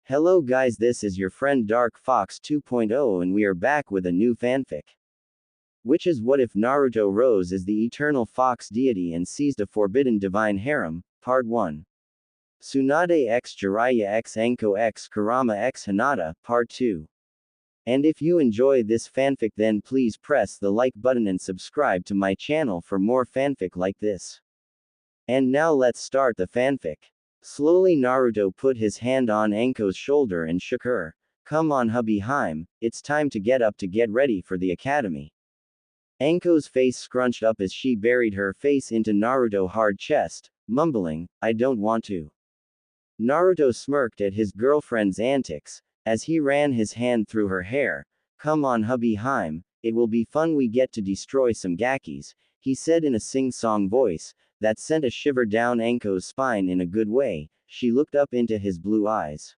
Hello guys, this is your friend Dark Fox 2.0 and we are back with a new fanfic. Which is what if Naruto Rose is the eternal fox deity and seized a forbidden divine harem, Part 1. Tsunade x Jiraiya x Anko x Kurama x Hinata, Part 2. And if you enjoy this fanfic then please press the like button and subscribe to my channel for more fanfic like this. And now let's start the fanfic. Slowly Naruto put his hand on Anko's shoulder and shook her. Come on hubby Haim, it's time to get up to get ready for the academy. Anko's face scrunched up as she buried her face into Naruto's hard chest, mumbling, I don't want to. Naruto smirked at his girlfriend's antics, as he ran his hand through her hair. Come on hubby Haim, it will be fun, we get to destroy some Gakis, he said in a sing-song voice that sent a shiver down Anko's spine in a good way. She looked up into his blue eyes.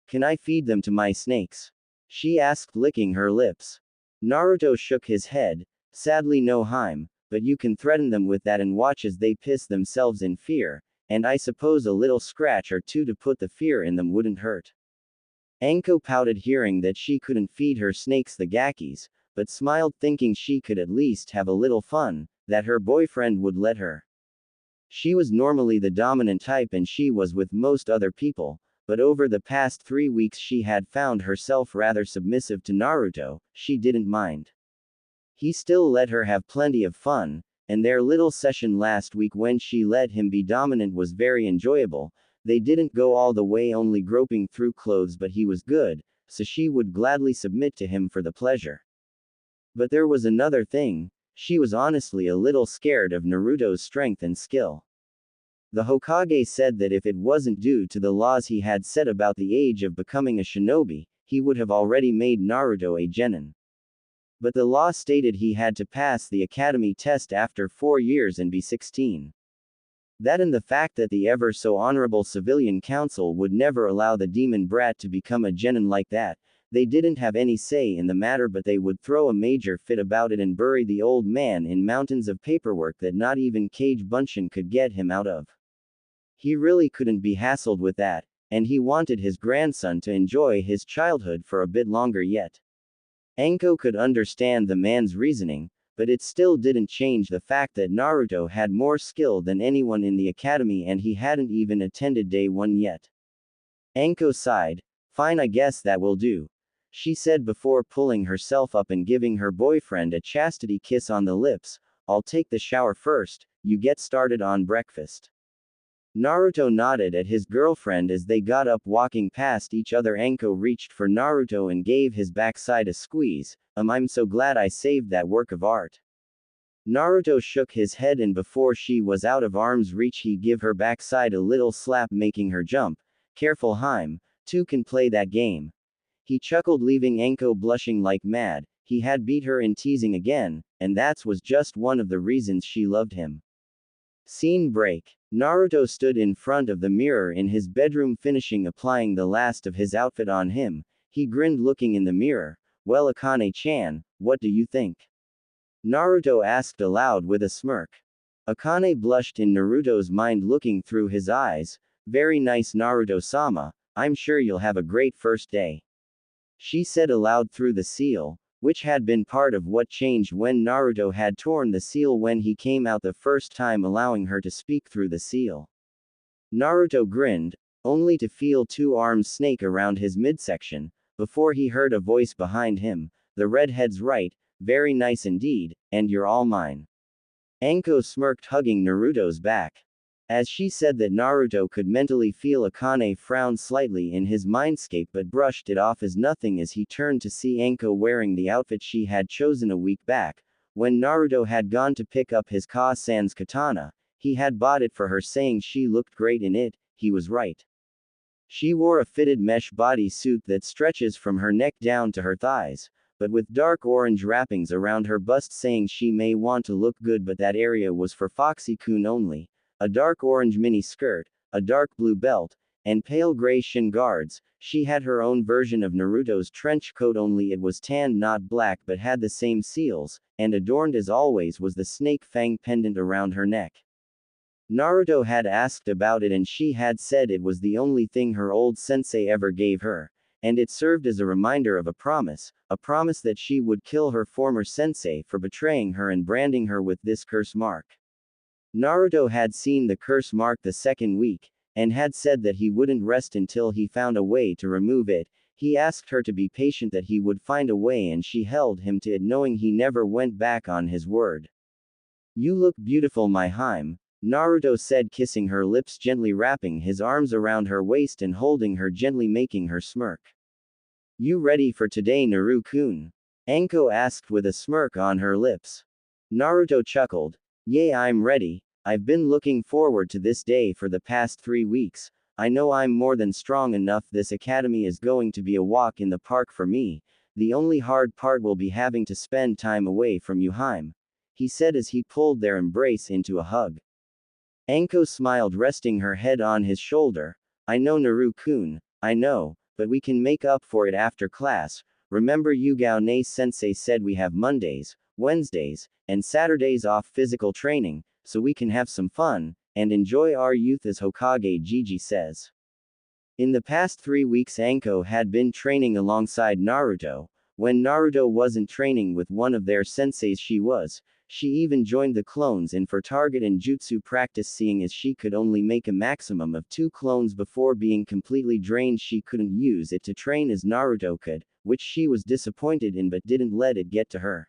Can I feed them to my snakes? She asked, licking her lips. Naruto shook his head. Sadly no Haim, but you can threaten them with that and watch as they piss themselves in fear, and I suppose a little scratch or two to put the fear in them wouldn't hurt. Anko pouted hearing that she couldn't feed her snakes the Gakis, but smiled thinking she could at least have a little fun, that her boyfriend would let her. She was normally the dominant type and she was with most other people, but over the past 3 weeks she had found herself rather submissive to Naruto. She didn't mind. He still let her have plenty of fun, and their little session last week when she let him be dominant was very enjoyable. They didn't go all the way only groping through clothes, but he was good, so she would gladly submit to him for the pleasure. But there was another thing. She was honestly a little scared of Naruto's strength and skill. The Hokage said that if it wasn't due to the laws he had set about the age of becoming a shinobi, he would have already made Naruto a genin. But the law stated he had to pass the academy test after 4 years and be 16. That and the fact that the ever so honorable civilian council would never allow the demon brat to become a genin like that. They didn't have any say in the matter, but they would throw a major fit about it and bury the old man in mountains of paperwork that not even Kage Bunshin could get him out of. He really couldn't be hassled with that, and he wanted his grandson to enjoy his childhood for a bit longer yet. Anko could understand the man's reasoning, but it still didn't change the fact that Naruto had more skill than anyone in the academy and he hadn't even attended day 1 yet. Anko sighed. Fine, I guess that will do, she said before pulling herself up and giving her boyfriend a chastity kiss on the lips. I'll take the shower first, you get started on breakfast. Naruto nodded at his girlfriend as they got up, walking past each other. Anko reached for Naruto and gave his backside a squeeze. I'm so glad I saved that work of art. Naruto shook his head and before she was out of arm's reach he gave her backside a little slap, making her jump. Careful Haim, two can play that game. He chuckled, leaving Anko blushing like mad. He had beat her in teasing again, and that was just one of the reasons she loved him. Scene break. Naruto stood in front of the mirror in his bedroom finishing applying the last of his outfit on him. He grinned looking in the mirror. Well Akane-chan, what do you think? Naruto asked aloud with a smirk. Akane blushed in Naruto's mind looking through his eyes. Very nice Naruto-sama, I'm sure you'll have a great first day. She said aloud through the seal, which had been part of what changed when Naruto had torn the seal when he came out the first time, allowing her to speak through the seal. Naruto grinned, only to feel 2 arms snake around his midsection, before he heard a voice behind him. The redhead's right, very nice indeed, and you're all mine. Anko smirked, hugging Naruto's back. As she said that, Naruto could mentally feel Akane frown slightly in his mindscape but brushed it off as nothing as he turned to see Anko wearing the outfit she had chosen a week back. When Naruto had gone to pick up his Ka-san's katana, he had bought it for her, saying she looked great in it. He was right. She wore a fitted mesh bodysuit that stretches from her neck down to her thighs, but with dark orange wrappings around her bust, saying she may want to look good but that area was for Foxy-kun only. A dark orange mini skirt, a dark blue belt, and pale gray shin guards. She had her own version of Naruto's trench coat, only it was tan not black but had the same seals, and adorned as always was the snake fang pendant around her neck. Naruto had asked about it and she had said it was the only thing her old sensei ever gave her, and it served as a reminder of a promise that she would kill her former sensei for betraying her and branding her with this curse mark. Naruto had seen the curse mark the second week, and had said that he wouldn't rest until he found a way to remove it. He asked her to be patient, that he would find a way, and she held him to it, knowing he never went back on his word. "You look beautiful, my Haim," Naruto said, kissing her lips, gently wrapping his arms around her waist and holding her gently, making her smirk. "You ready for today, Naru-kun?" Anko asked with a smirk on her lips. Naruto chuckled. "Yeah, I'm ready. I've been looking forward to this day for the past 3 weeks. I know I'm more than strong enough. This academy is going to be a walk in the park for me. The only hard part will be having to spend time away from you, Haim," he said as he pulled their embrace into a hug. Anko smiled, resting her head on his shoulder. "I know, Naru-kun, I know, but we can make up for it after class. Remember, Yugao-ne-sensei said we have Mondays, Wednesdays, and Saturdays off physical training, so we can have some fun and enjoy our youth, as Hokage Gigi says." In the past 3 weeks, Anko had been training alongside Naruto. When Naruto wasn't training with one of their senseis, she even joined the clones in for target and jutsu practice, seeing as she could only make a maximum of 2 clones before being completely drained. She couldn't use it to train as Naruto could, which she was disappointed in, but didn't let it get to her.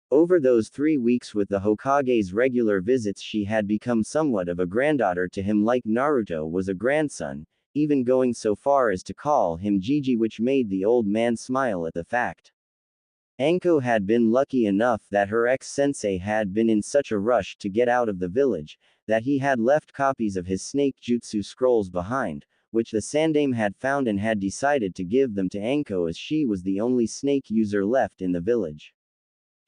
Over those 3 weeks with the Hokage's regular visits, she had become somewhat of a granddaughter to him, like Naruto was a grandson, even going so far as to call him Gigi, which made the old man smile at the fact. Anko had been lucky enough that her ex-sensei had been in such a rush to get out of the village, that he had left copies of his snake jutsu scrolls behind, which the Sandame had found and had decided to give them to Anko, as she was the only snake user left in the village.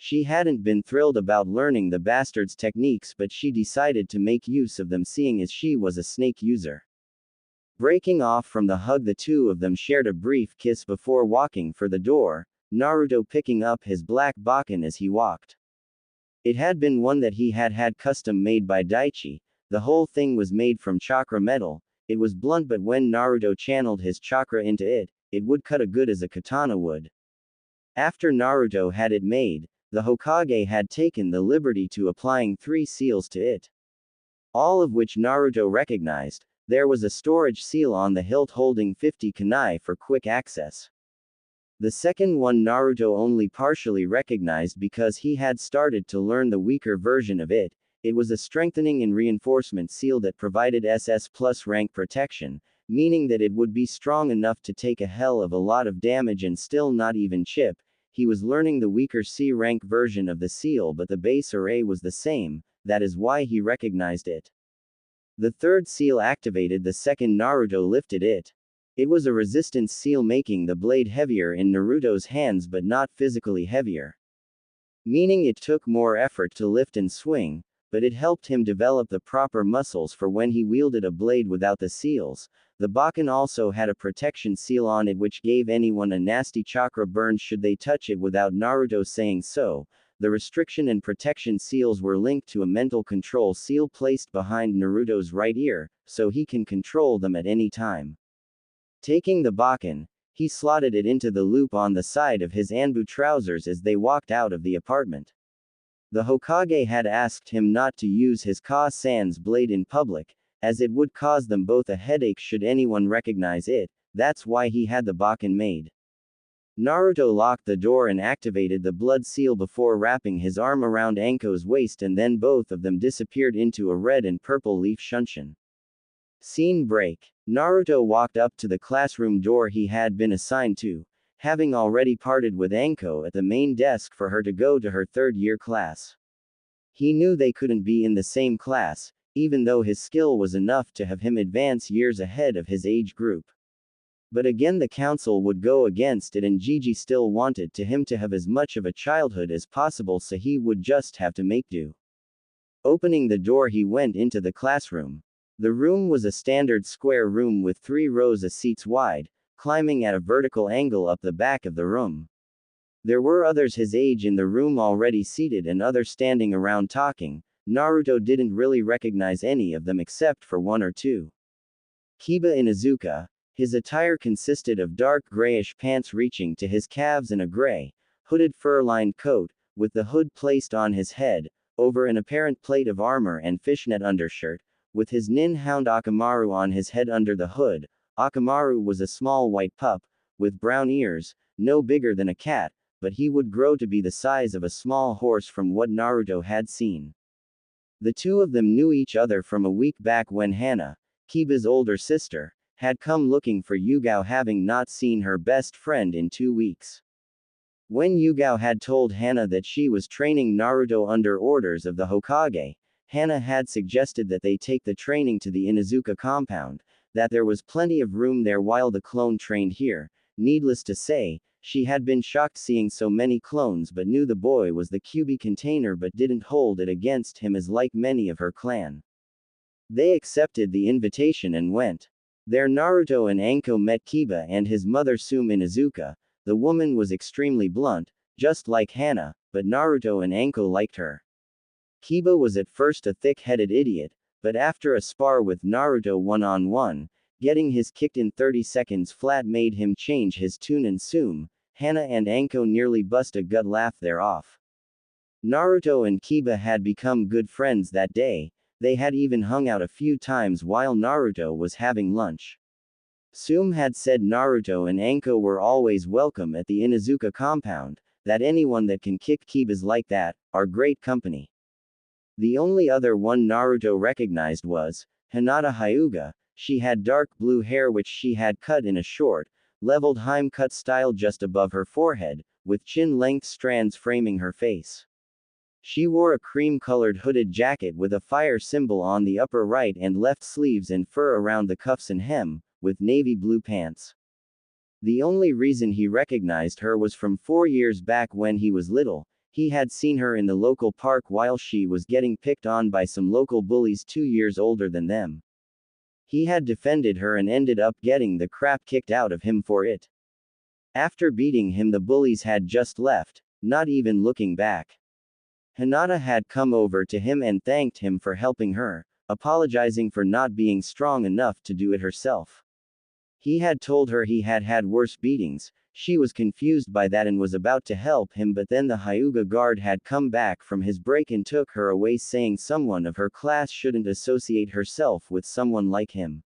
She hadn't been thrilled about learning the bastard's techniques, but she decided to make use of them, seeing as she was a snake user. Breaking off from the hug, the two of them shared a brief kiss before walking for the door, Naruto picking up his black bakken as he walked. It had been one that he had had custom made by Daichi. The whole thing was made from chakra metal. It was blunt, but when Naruto channeled his chakra into it, it would cut as good as a katana would. After Naruto had it made, the Hokage had taken the liberty to applying 3 seals to it. All of which Naruto recognized. There was a storage seal on the hilt holding 50 kunai for quick access. The second one Naruto only partially recognized because he had started to learn the weaker version of it. It was a strengthening and reinforcement seal that provided SS plus rank protection, meaning that it would be strong enough to take a hell of a lot of damage and still not even chip. He was learning the weaker C rank version of the seal, but the base array was the same. That is why he recognized it. The third seal activated the second Naruto lifted it. It was a resistance seal, making the blade heavier in Naruto's hands but not physically heavier. Meaning it took more effort to lift and swing, but it helped him develop the proper muscles for when he wielded a blade without the seals. The bakken also had a protection seal on it, which gave anyone a nasty chakra burn should they touch it without Naruto saying so. The restriction and protection seals were linked to a mental control seal placed behind Naruto's right ear, so he can control them at any time. Taking the bakken, he slotted it into the loop on the side of his Anbu trousers as they walked out of the apartment. The Hokage had asked him not to use his Ka-san's blade in public, as it would cause them both a headache should anyone recognize it. That's why he had the bakken made. Naruto locked the door and activated the blood seal before wrapping his arm around Anko's waist, and then both of them disappeared into a red and purple leaf shunshin. Scene break. Naruto walked up to the classroom door he had been assigned to, having already parted with Anko at the main desk for her to go to her 3rd-year class. He knew they couldn't be in the same class, even though his skill was enough to have him advance years ahead of his age group. But again, the council would go against it, and Gigi still wanted him to have as much of a childhood as possible, so he would just have to make do. Opening the door, he went into the classroom. The room was a standard square room with 3 rows of seats wide, climbing at a vertical angle up the back of the room. There were others his age in the room already seated and others standing around talking. Naruto didn't really recognize any of them except for one or two. Kiba Inuzuka. His attire consisted of dark grayish pants reaching to his calves and a gray, hooded fur-lined coat, with the hood placed on his head, over an apparent plate of armor and fishnet undershirt, with his nin hound Akamaru on his head under the hood. Akamaru was a small white pup, with brown ears, no bigger than a cat, but he would grow to be the size of a small horse from what Naruto had seen. The two of them knew each other from a week back when Hana, Kiba's older sister, had come looking for Yugao, having not seen her best friend in 2 weeks. When Yugao had told Hana that she was training Naruto under orders of the Hokage, Hana had suggested that they take the training to the Inuzuka compound, that there was plenty of room there while the clone trained here. Needless to say, she had been shocked seeing so many clones but knew the boy was the Kyuubi container but didn't hold it against him as like many of her clan. They accepted the invitation and went. There Naruto and Anko met Kiba and his mother Sume Inuzuka. The woman was extremely blunt, just like Hana, but Naruto and Anko liked her. Kiba was at first a thick-headed idiot, but after a spar with Naruto one-on-one, getting his kicked in 30 seconds flat made him change his tune, and Sume, Hana and Anko nearly bust a gut laugh there off. Naruto and Kiba had become good friends that day. They had even hung out a few times while Naruto was having lunch. Sume had said Naruto and Anko were always welcome at the Inuzuka compound, that anyone that can kick Kibas like that, are great company. The only other one Naruto recognized was Hinata Hyuga. She had dark blue hair which she had cut in a short, leveled Heim cut style just above her forehead, with chin-length strands framing her face. She wore a cream-colored hooded jacket with a fire symbol on the upper right and left sleeves and fur around the cuffs and hem, with navy blue pants. The only reason he recognized her was from 4 years back when he was little. He had seen her in the local park while she was getting picked on by some local bullies 2 years older than them. He had defended her and ended up getting the crap kicked out of him for it. After beating him, the bullies had just left, not even looking back. Hinata had come over to him and thanked him for helping her, apologizing for not being strong enough to do it herself. He had told her he had had worse beatings. She was confused by that and was about to help him, but then the Hyuga guard had come back from his break and took her away, saying someone of her class shouldn't associate herself with someone like him.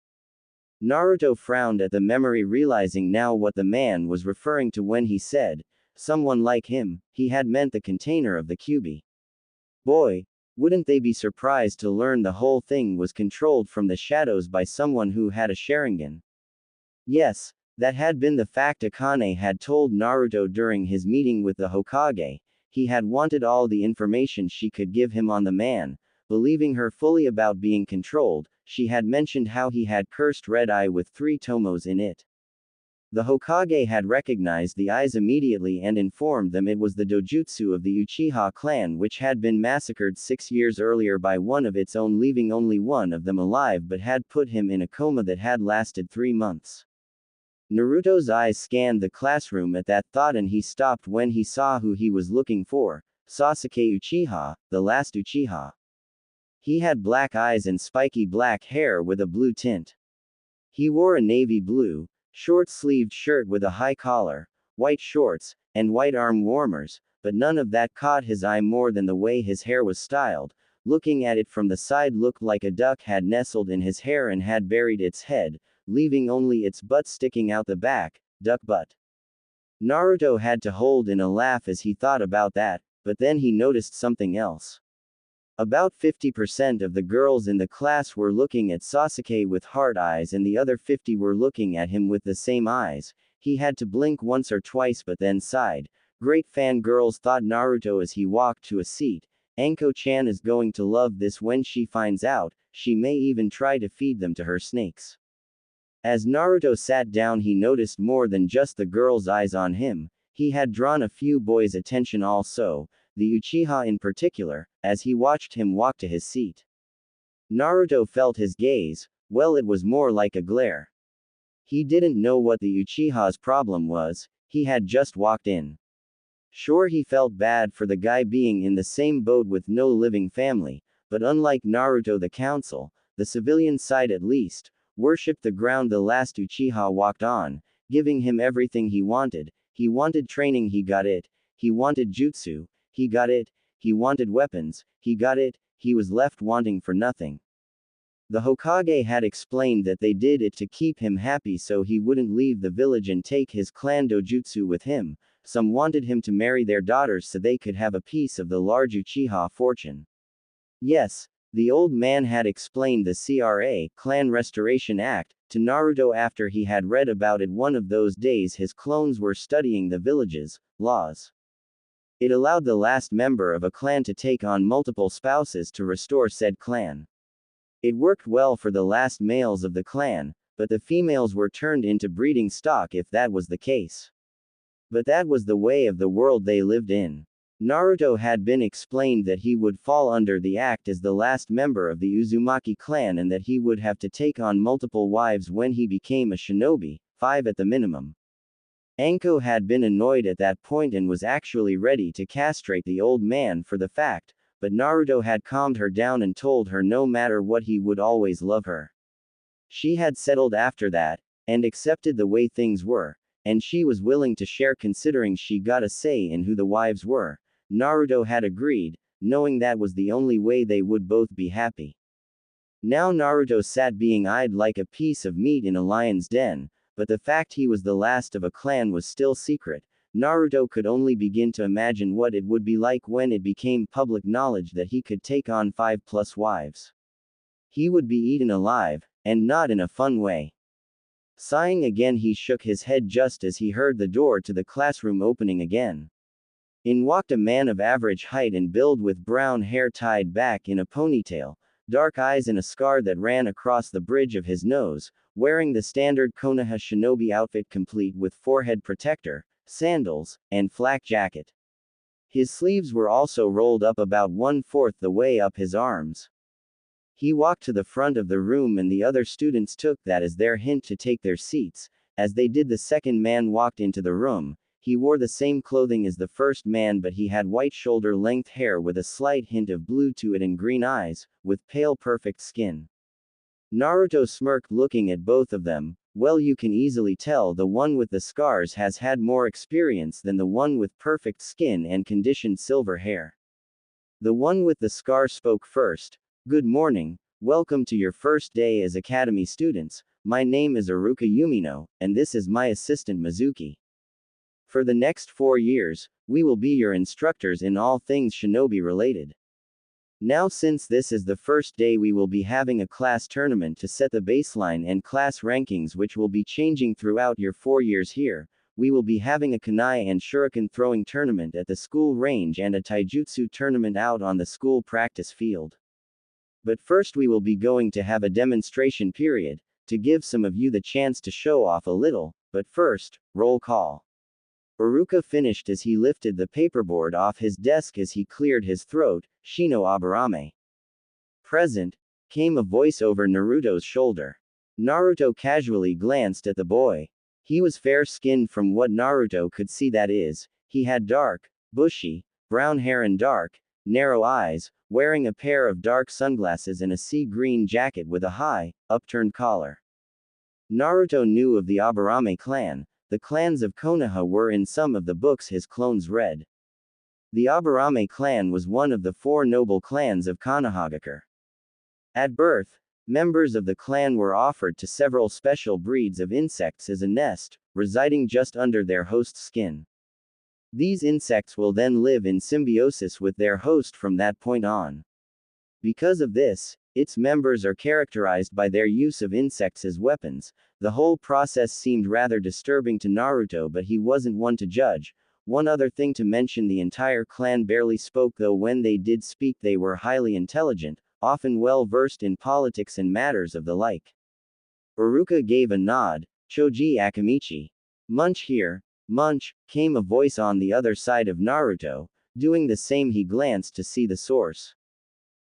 Naruto frowned at the memory, realizing now what the man was referring to when he said, someone like him. He had meant the container of the Kyuubi. Boy, wouldn't they be surprised to learn the whole thing was controlled from the shadows by someone who had a Sharingan. Yes, that had been the fact Akane had told Naruto during his meeting with the Hokage. He had wanted all the information she could give him on the man, believing her fully about being controlled. She had mentioned how he had cursed Red Eye with 3 tomos in it. The Hokage had recognized the eyes immediately and informed them it was the dojutsu of the Uchiha clan, which had been massacred 6 years earlier by one of its own, leaving only one of them alive, but had put him in a coma that had lasted 3 months. Naruto's eyes scanned the classroom at that thought, and he stopped when he saw who he was looking for, Sasuke Uchiha, the last Uchiha. He had black eyes and spiky black hair with a blue tint. He wore a navy blue, short-sleeved shirt with a high collar, white shorts, and white arm warmers, but none of that caught his eye more than the way his hair was styled. Looking at it from the side looked like a duck had nestled in his hair and had buried its head, leaving only its butt sticking out the back, duck butt. Naruto had to hold in a laugh as he thought about that, but then he noticed something else. About 50% of the girls in the class were looking at Sasuke with heart eyes and the other 50 were looking at him with the same eyes. He had to blink once or twice but then sighed. Great fangirls, thought Naruto as he walked to a seat. Anko-chan is going to love this when she finds out. She may even try to feed them to her snakes. As Naruto sat down, he noticed more than just the girls' eyes on him. He had drawn a few boys' attention also, the Uchiha in particular, as he watched him walk to his seat. Naruto felt his gaze. Well, it was more like a glare. He didn't know what the Uchiha's problem was. He had just walked in. Sure, he felt bad for the guy being in the same boat with no living family, but unlike Naruto, the council, the civilian side at least, worshipped the ground the last Uchiha walked on, giving him everything he wanted. He wanted training, he got it. He wanted jutsu, he got it. He wanted weapons, he got it. He was left wanting for nothing. The Hokage had explained that they did it to keep him happy so he wouldn't leave the village and take his clan dojutsu with him. Some wanted him to marry their daughters so they could have a piece of the large Uchiha fortune. Yes, the old man had explained the Clan Restoration Act to Naruto after he had read about it one of those days his clones were studying the village's laws. It allowed the last member of a clan to take on multiple spouses to restore said clan. It worked well for the last males of the clan, but the females were turned into breeding stock if that was the case. But that was the way of the world they lived in. Naruto had been explained that he would fall under the act as the last member of the Uzumaki clan and that he would have to take on multiple wives when he became a shinobi, 5 at the minimum. Anko had been annoyed at that point and was actually ready to castrate the old man for the fact, but Naruto had calmed her down and told her no matter what he would always love her. She had settled after that, and accepted the way things were, and she was willing to share considering she got a say in who the wives were. Naruto had agreed, knowing that was the only way they would both be happy. Now Naruto sat being eyed like a piece of meat in a lion's den, but the fact he was the last of a clan was still secret. Naruto could only begin to imagine what it would be like when it became public knowledge that he could take on 5+ wives. He would be eaten alive, and not in a fun way. Sighing again, he shook his head just as he heard the door to the classroom opening again. In walked a man of average height and build with brown hair tied back in a ponytail, dark eyes and a scar that ran across the bridge of his nose, wearing the standard Konoha shinobi outfit complete with forehead protector, sandals, and flak jacket. His sleeves were also rolled up about 1/4 the way up his arms. He walked to the front of the room and the other students took that as their hint to take their seats. As they did, the second man walked into the room. He wore the same clothing as the first man, but he had white shoulder-length hair with a slight hint of blue to it and green eyes, with pale perfect skin. Naruto smirked looking at both of them. Well, you can easily tell the one with the scars has had more experience than the one with perfect skin and conditioned silver hair. The one with the scar spoke first. Good morning, welcome to your first day as academy students. My name is Iruka Yumino, and this is my assistant Mizuki. For the next 4 years, we will be your instructors in all things shinobi related. Now, since this is the first day, we will be having a class tournament to set the baseline and class rankings, which will be changing throughout your 4 years here. We will be having a kunai and shuriken throwing tournament at the school range and a taijutsu tournament out on the school practice field. But first we will be going to have a demonstration period, to give some of you the chance to show off a little, but first, roll call. Iruka finished as he lifted the paperboard off his desk as he cleared his throat. Shino Aburame. Present, came a voice over Naruto's shoulder. Naruto casually glanced at the boy. He was fair-skinned from what Naruto could see, that is, he had dark, bushy, brown hair and dark, narrow eyes, wearing a pair of dark sunglasses and a sea green jacket with a high, upturned collar. Naruto knew of the Aburame clan. The clans of Konoha were in some of the books his clones read. The Aburame clan was one of the 4 noble clans of Konohagakure. At birth, members of the clan were offered to several special breeds of insects as a nest, residing just under their host's skin. These insects will then live in symbiosis with their host from that point on. Because of this, its members are characterized by their use of insects as weapons. The whole process seemed rather disturbing to Naruto, but he wasn't one to judge. One other thing to mention, the entire clan barely spoke, though when they did speak they were highly intelligent, often well versed in politics and matters of the like. Iruka gave a nod. Choji Akamichi. Munch here, Munch, came a voice on the other side of Naruto. Doing the same, he glanced to see the source.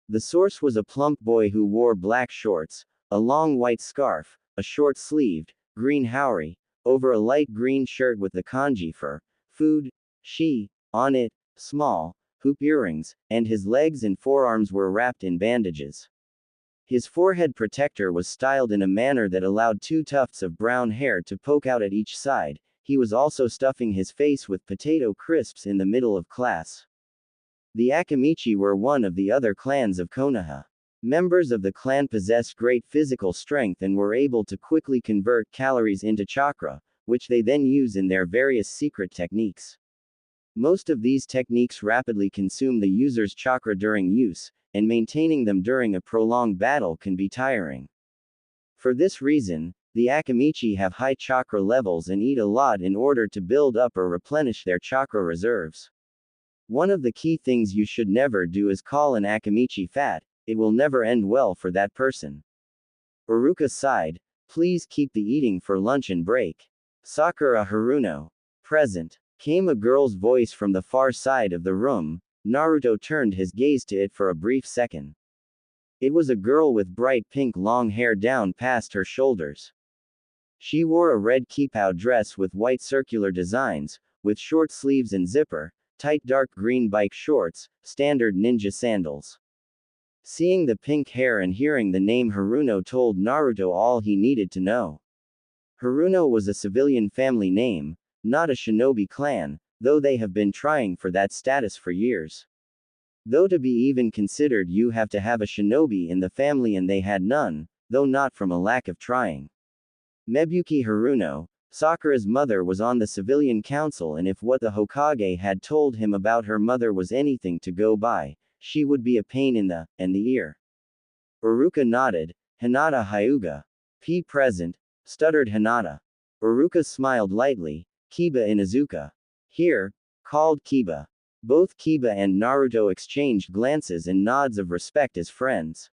The source was a plump boy who wore black shorts, a long white scarf, a short-sleeved, green haori, over a light green shirt with the kanji for food, shi, on it, small, hoop earrings, and his legs and forearms were wrapped in bandages. His forehead protector was styled in a manner that allowed two tufts of brown hair to poke out at each side. He was also stuffing his face with potato crisps in the middle of class. The Akamichi were one of the other clans of Konoha. Members of the clan possessed great physical strength and were able to quickly convert calories into chakra, which they then use in their various secret techniques. Most of these techniques rapidly consume the user's chakra during use, and maintaining them during a prolonged battle can be tiring. For this reason, the Akamichi have high chakra levels and eat a lot in order to build up or replenish their chakra reserves. One of the key things you should never do is call an Akamichi fat. It will never end well for that person. Uruka sighed, please keep the eating for lunch and break. Sakura Haruno. Present. Came a girl's voice from the far side of the room. Naruto turned his gaze to it for a brief second. It was a girl with bright pink long hair down past her shoulders. She wore a red kipao dress with white circular designs, with short sleeves and zipper, tight dark green bike shorts, standard ninja sandals. Seeing the pink hair and hearing the name Haruno told Naruto all he needed to know. Haruno was a civilian family name, not a shinobi clan, though they have been trying for that status for years. Though to be even considered you have to have a shinobi in the family and they had none, though not from a lack of trying. Mebuki Haruno, Sakura's mother, was on the civilian council, and if what the Hokage had told him about her mother was anything to go by, she would be a pain in the ear. Uruka nodded. Hinata Hyuga. P. Present, stuttered Hinata. Uruka smiled lightly. Kiba Inuzuka. Here, called Kiba. Both Kiba and Naruto exchanged glances and nods of respect as friends.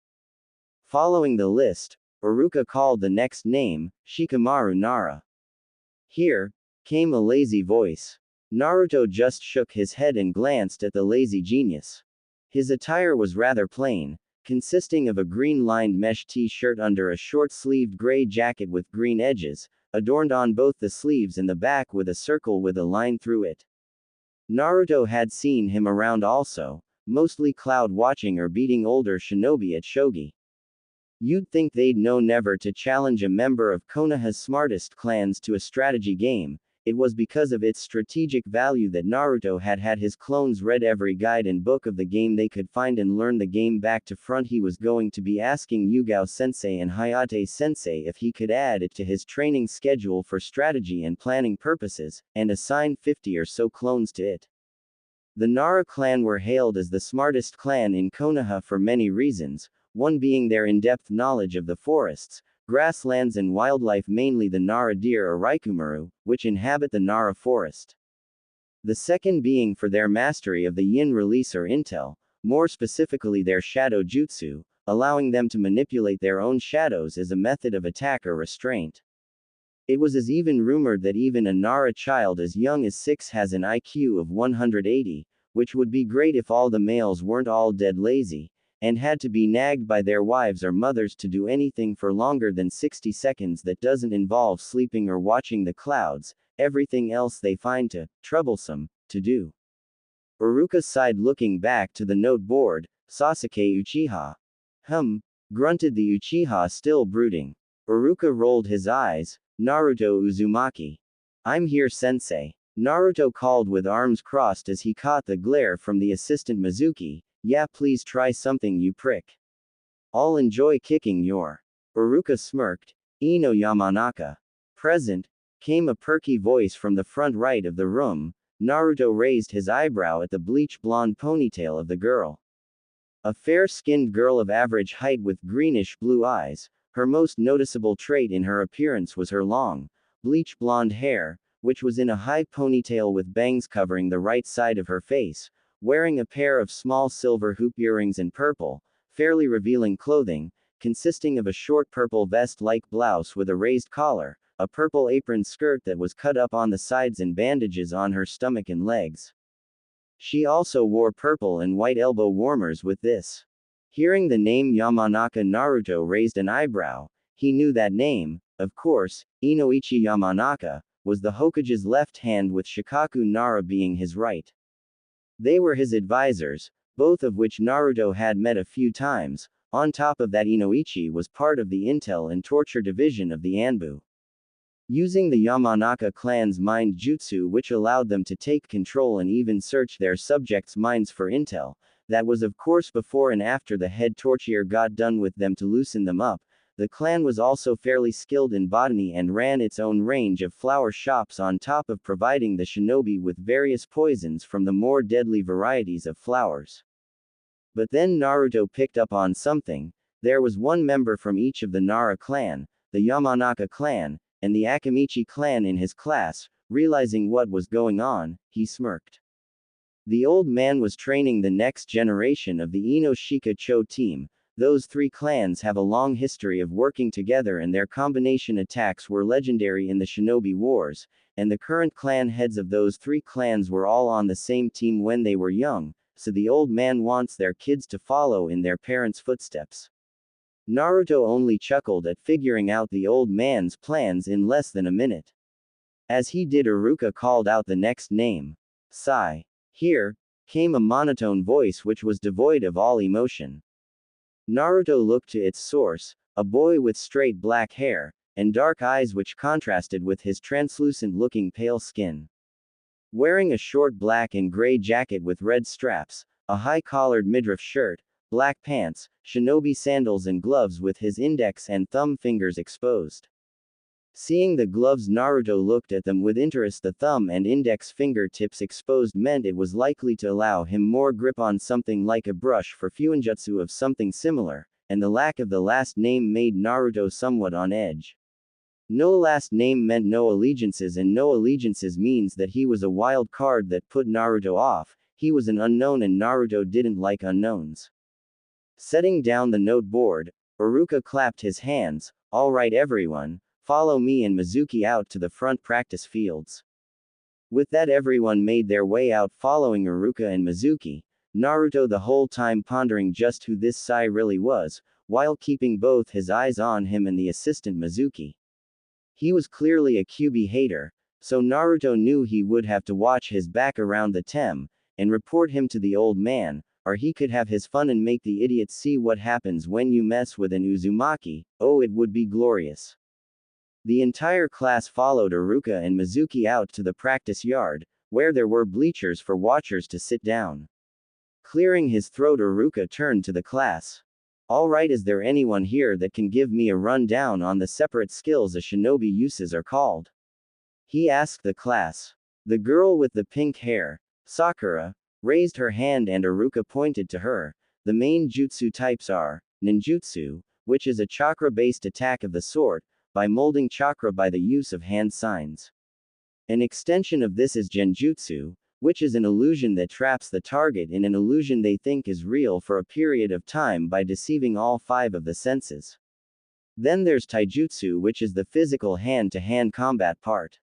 Following the list, Uruka called the next name, Shikamaru Nara. Here, came a lazy voice. Naruto just shook his head and glanced at the lazy genius. His attire was rather plain, consisting of a green-lined mesh t-shirt under a short-sleeved gray jacket with green edges, adorned on both the sleeves and the back with a circle with a line through it. Naruto had seen him around also, mostly cloud watching or beating older shinobi at shogi. You'd think they'd know never to challenge a member of Konoha's smartest clans to a strategy game. It was because of its strategic value that Naruto had had his clones read every guide and book of the game they could find and learn the game back to front. He was going to be asking Yugao-sensei and Hayate-sensei if he could add it to his training schedule for strategy and planning purposes, and assign 50 or so clones to it. The Nara clan were hailed as the smartest clan in Konoha for many reasons, one being their in-depth knowledge of the forests, grasslands and wildlife, mainly the Nara deer or Raikumaru, which inhabit the Nara forest. The second being for their mastery of the yin release or intel, more specifically their shadow jutsu, allowing them to manipulate their own shadows as a method of attack or restraint. It was as even rumored that even a Nara child as young as 6 has an IQ of 180, which would be great if all the males weren't all dead lazy, and had to be nagged by their wives or mothers to do anything for longer than 60 seconds that doesn't involve sleeping or watching the clouds, everything else they find troublesome to do. Uruka sighed looking back to the note board. Sasuke Uchiha. Grunted the Uchiha, still brooding. Uruka rolled his eyes. Naruto Uzumaki. I'm here, sensei. Naruto called with arms crossed as he caught the glare from the assistant Mizuki. Yeah, please try something, you prick. I'll enjoy kicking your. Uruka smirked. Ino Yamanaka. Present, came a perky voice from the front right of the room. Naruto raised his eyebrow at the bleach blonde ponytail of the girl. A fair-skinned girl of average height with greenish-blue eyes. Her most noticeable trait in her appearance was her long, bleach blonde hair, which was in a high ponytail with bangs covering the right side of her face, wearing a pair of small silver hoop earrings and purple, fairly revealing clothing, consisting of a short purple vest-like blouse with a raised collar, a purple apron skirt that was cut up on the sides and bandages on her stomach and legs. She also wore purple and white elbow warmers with this. Hearing the name Yamanaka, Naruto raised an eyebrow. He knew that name, of course. Inoichi Yamanaka was the Hokage's left hand, with Shikaku Nara being his right. They were his advisors, both of which Naruto had met a few times. On top of that, Inoichi was part of the intel and torture division of the Anbu. Using the Yamanaka clan's mind jutsu, which allowed them to take control and even search their subjects' minds for intel, that was of course before and after the head torture got done with them to loosen them up. The clan was also fairly skilled in botany and ran its own range of flower shops on top of providing the shinobi with various poisons from the more deadly varieties of flowers. But then Naruto picked up on something. There was one member from each of the Nara clan, the Yamanaka clan, and the Akamichi clan in his class. Realizing what was going on, he smirked. The old man was training the next generation of the Inoshika Cho team. Those three clans have a long history of working together and their combination attacks were legendary in the Shinobi Wars, and the current clan heads of those three clans were all on the same team when they were young, so the old man wants their kids to follow in their parents' footsteps. Naruto only chuckled at figuring out the old man's plans in less than a minute. As he did, Iruka called out the next name. Sai. Here came a monotone voice which was devoid of all emotion. Naruto looked to its source, a boy with straight black hair, and dark eyes which contrasted with his translucent-looking pale skin. Wearing a short black and gray jacket with red straps, a high-collared midriff shirt, black pants, shinobi sandals and gloves with his index and thumb fingers exposed. Seeing the gloves, Naruto looked at them with interest. The thumb and index fingertips exposed meant it was likely to allow him more grip on something like a brush for fuinjutsu of something similar, and the lack of the last name made Naruto somewhat on edge. No last name meant no allegiances, and no allegiances means that he was a wild card that put Naruto off. He was an unknown and Naruto didn't like unknowns. Setting down the note board, Iruka clapped his hands. All right everyone, follow me and Mizuki out to the front practice fields. With that, everyone made their way out following Iruka and Mizuki, Naruto the whole time pondering just who this Sai really was, while keeping both his eyes on him and the assistant Mizuki. He was clearly a Kyuubi hater, so Naruto knew he would have to watch his back around the tem, and report him to the old man, or he could have his fun and make the idiots see what happens when you mess with an Uzumaki. Oh, it would be glorious. The entire class followed Iruka and Mizuki out to the practice yard, where there were bleachers for watchers to sit down. Clearing his throat, Iruka turned to the class. Alright, is there anyone here that can give me a rundown on the separate skills a shinobi uses are called? He asked the class. The girl with the pink hair, Sakura, raised her hand and Iruka pointed to her. The main jutsu types are ninjutsu, which is a chakra-based attack of the sort, by molding chakra by the use of hand signs. An extension of this is genjutsu, which is an illusion that traps the target in an illusion they think is real for a period of time by deceiving all five of the senses. Then there's taijutsu, which is the physical hand-to-hand combat part.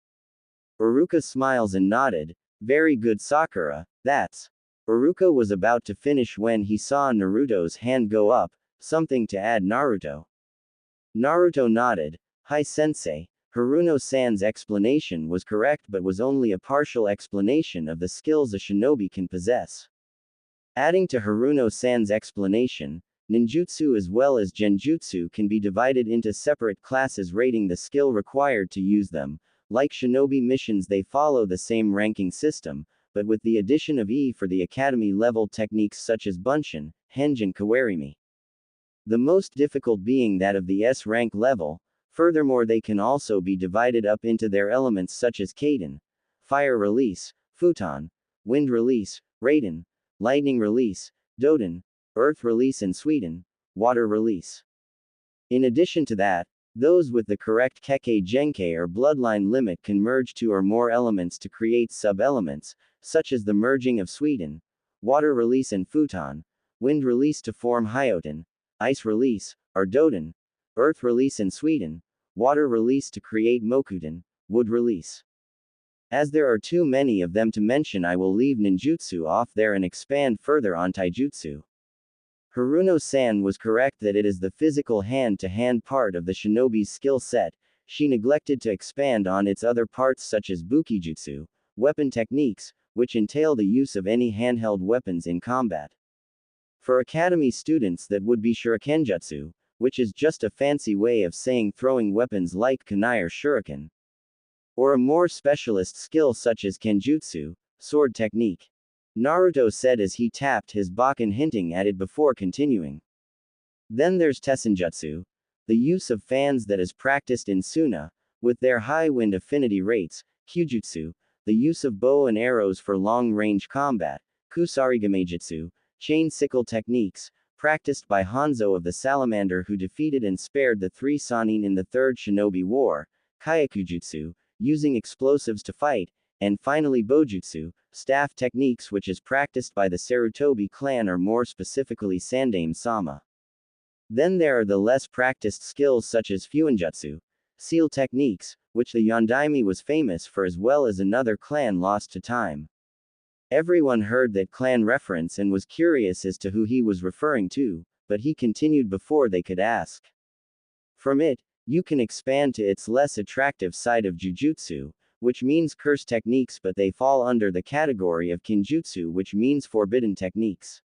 Iruka smiles and nodded. Very good, Sakura, that's. Iruka was about to finish when he saw Naruto's hand go up. Something to add, Naruto? Naruto nodded. Hi sensei. Haruno-san's explanation was correct but was only a partial explanation of the skills a shinobi can possess. Adding to Haruno-san's explanation, ninjutsu as well as genjutsu can be divided into separate classes rating the skill required to use them. Like shinobi missions, they follow the same ranking system, but with the addition of E for the academy level techniques such as Bunshin, Henge and Kawarimi. The most difficult being that of the S rank level. Furthermore, they can also be divided up into their elements such as Kaden, fire release, futon, wind release, raiden, lightning release, doden, earth release and suiden, water release. In addition to that, those with the correct Kekkei Genkai or bloodline limit can merge two or more elements to create sub-elements, such as the merging of suiden, water release and futon, wind release to form hyoten, ice release, or doden, earth release and suiden, water release to create mokuten, wood release. As there are too many of them to mention, I will leave ninjutsu off there and expand further on taijutsu. Haruno-san was correct that it is the physical hand-to-hand part of the shinobi's skill set. She neglected to expand on its other parts such as bukijutsu, weapon techniques, which entail the use of any handheld weapons in combat. For academy students, that would be shurikenjutsu, which is just a fancy way of saying throwing weapons like kunai or shuriken. Or a more specialist skill such as kenjutsu, sword technique. Naruto said as he tapped his baken, hinting at it before continuing. Then there's tessenjutsu, the use of fans that is practiced in Suna, with their high wind affinity rates, Kyujutsu, the use of bow and arrows for long-range combat, Kusarigamejutsu, chain sickle techniques, practiced by Hanzo of the Salamander who defeated and spared the 3 Sannin in the Third Shinobi War, Kayakujutsu, using explosives to fight, and finally Bojutsu, staff techniques which is practiced by the Sarutobi clan or more specifically Sandaime Sama. Then there are the less practiced skills such as Fuinjutsu, seal techniques, which the Yondaime was famous for as well as another clan lost to time. Everyone heard that clan reference and was curious as to who he was referring to, but he continued before they could ask. From it, you can expand to its less attractive side of Jujutsu, which means curse techniques, but they fall under the category of Kinjutsu, which means forbidden techniques.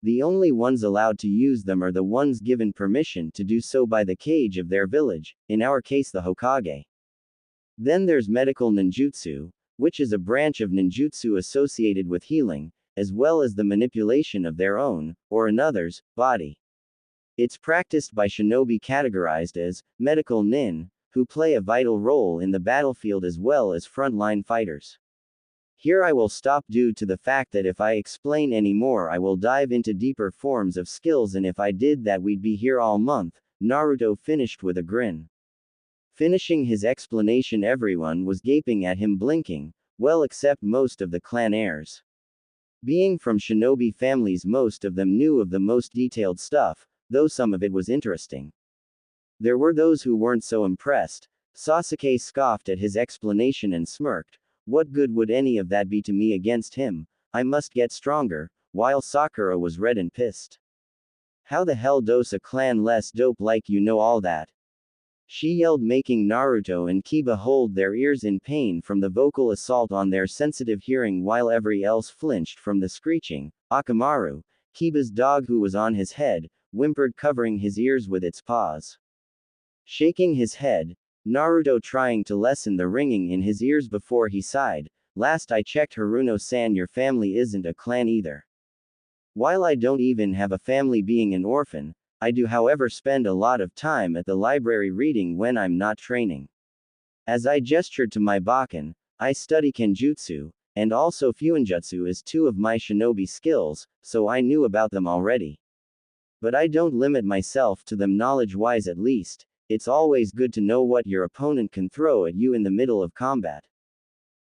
The only ones allowed to use them are the ones given permission to do so by the Kage of their village, in our case the Hokage. Then there's medical ninjutsu, which is a branch of ninjutsu associated with healing, as well as the manipulation of their own, or another's, body. It's practiced by shinobi categorized as medical nin, who play a vital role in the battlefield as well as frontline fighters. Here I will stop due to the fact that if I explain any more I will dive into deeper forms of skills, and if I did that we'd be here all month. Naruto finished with a grin. Finishing his explanation, everyone was gaping at him, blinking, well except most of the clan heirs. Being from shinobi families, most of them knew of the most detailed stuff, though some of it was interesting. There were those who weren't so impressed. Sasuke scoffed at his explanation and smirked. What good would any of that be to me against him? I must get stronger, while Sakura was red and pissed. How the hell does a clan less dope like you know all that? She yelled, making Naruto and Kiba hold their ears in pain from the vocal assault on their sensitive hearing, while every else flinched from the screeching. Akamaru, Kiba's dog who was on his head, whimpered, covering his ears with its paws. Shaking his head, Naruto trying to lessen the ringing in his ears before he sighed, last I checked Haruno-san, your family isn't a clan either. While I don't even have a family, being an orphan, I do however spend a lot of time at the library reading when I'm not training. As I gestured to my baken, I study kenjutsu, and also fuinjutsu as 2 of my shinobi skills, so I knew about them already. But I don't limit myself to them knowledge-wise, at least. It's always good to know what your opponent can throw at you in the middle of combat.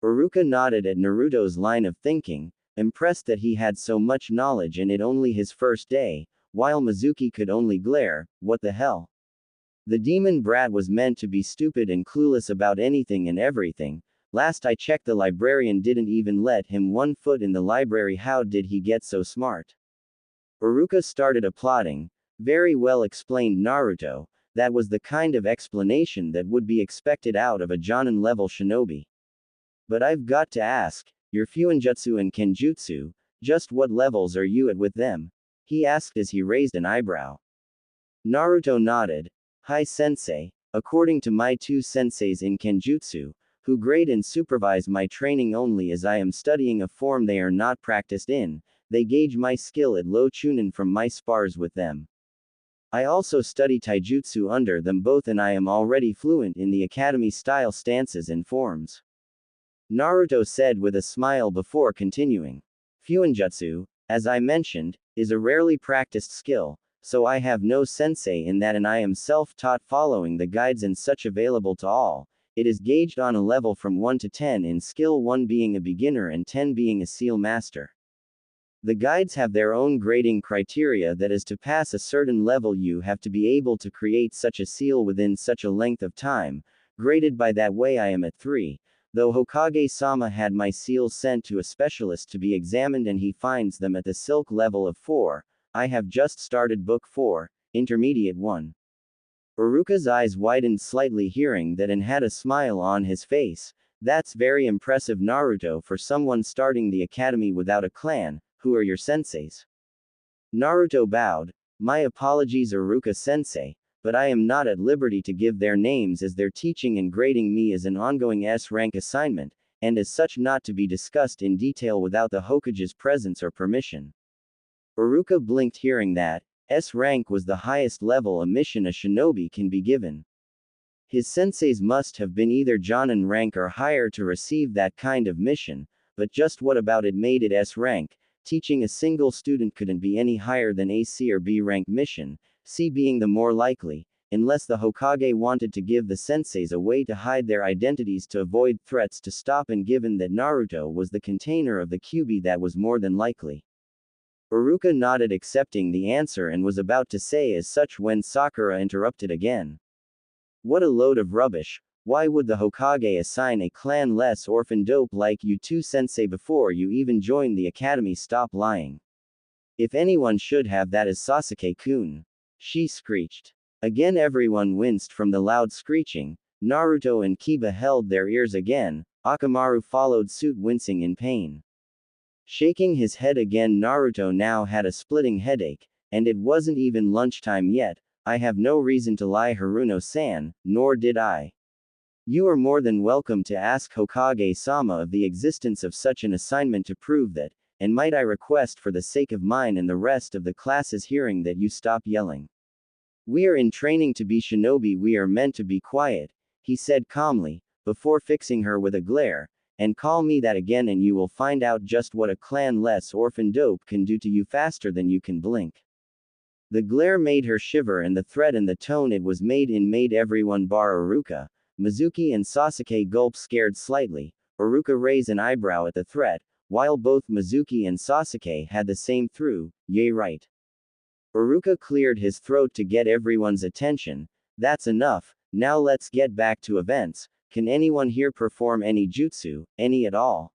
Iruka nodded at Naruto's line of thinking, impressed that he had so much knowledge and it only his first day, while Mizuki could only glare. What the hell? The demon brat was meant to be stupid and clueless about anything and everything. Last I checked, the librarian didn't even let him 1 foot in the library. How did he get so smart? Iruka started applauding. Very well explained, Naruto. That was the kind of explanation that would be expected out of a Jonin-level shinobi. But I've got to ask, your Fuinjutsu and Kenjutsu, just what levels are you at with them? He asked as he raised an eyebrow. Naruto nodded. Hi sensei, according to my 2 senseis in Kenjutsu, who grade and supervise my training only as I am studying a form they are not practiced in, they gauge my skill at low chunin from my spars with them. I also study taijutsu under them both, and I am already fluent in the academy-style stances and forms. Naruto said with a smile before continuing. Fuinjutsu, as I mentioned, is a rarely practiced skill, so I have no sensei in that, and I am self-taught following the guides and such available to all. It is gauged on a level from 1 to 10, in skill 1 being a beginner and 10 being a seal master. The guides have their own grading criteria, that is, to pass a certain level you have to be able to create such a seal within such a length of time, graded by that way. I am at 3, though Hokage-sama had my seals sent to a specialist to be examined and he finds them at the silk level of 4. I have just started book 4, intermediate 1. Iruka's eyes widened slightly hearing that and had a smile on his face. That's very impressive, Naruto, for someone starting the academy without a clan. Who are your senseis? Naruto bowed. My apologies, Iruka-sensei, but I am not at liberty to give their names, as their teaching and grading me is an ongoing S-rank assignment, and as such not to be discussed in detail without the Hokage's presence or permission. Iruka blinked, hearing that S rank was the highest level a mission a shinobi can be given. His senseis must have been either Jonin rank or higher to receive that kind of mission, but just what about it made it S rank? Teaching a single student couldn't be any higher than a C or B rank mission, C being the more likely, unless the Hokage wanted to give the senseis a way to hide their identities to avoid threats to stop, and given that Naruto was the container of the Kyuubi, that was more than likely. Iruka nodded, accepting the answer, and was about to say as such when Sakura interrupted again. What a load of rubbish! Why would the Hokage assign a clan-less orphan dope like you to sensei before you even joined the academy? Stop lying. If anyone should have, that is Sasuke-kun. She screeched. Again everyone winced from the loud screeching. Naruto and Kiba held their ears again. Akamaru followed suit, wincing in pain. Shaking his head again, Naruto now had a splitting headache, and it wasn't even lunchtime yet. I have no reason to lie, Haruno-san, nor did I. You are more than welcome to ask Hokage-sama of the existence of such an assignment to prove that, and might I request for the sake of mine and the rest of the class's hearing that you stop yelling. We are in training to be shinobi, we are meant to be quiet, he said calmly, before fixing her with a glare, and call me that again and you will find out just what a clan-less orphan dope can do to you faster than you can blink. The glare made her shiver, and the threat and the tone it was made in made everyone bar Iruka. Mizuki and Sasuke gulp, scared slightly. Iruka raised an eyebrow at the threat, while both Mizuki and Sasuke had the same through, yay right. Iruka cleared his throat to get everyone's attention. That's enough, now let's get back to events. Can anyone here perform any jutsu, any at all?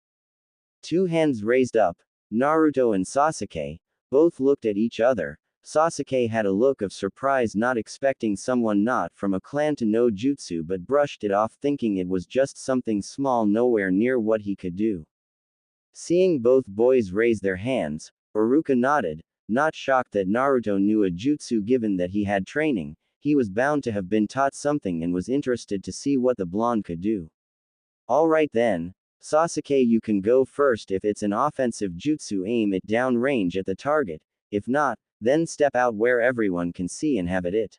Two hands raised up. Naruto and Sasuke both looked at each other. Sasuke had a look of surprise, not expecting someone not from a clan to know jutsu, but brushed it off, thinking it was just something small nowhere near what he could do. Seeing both boys raise their hands, Iruka nodded, not shocked that Naruto knew a jutsu given that he had training. He was bound to have been taught something and was interested to see what the blonde could do. Alright then, Sasuke, you can go first. If it's an offensive jutsu, aim it down range at the target. If not, then step out where everyone can see and have at it.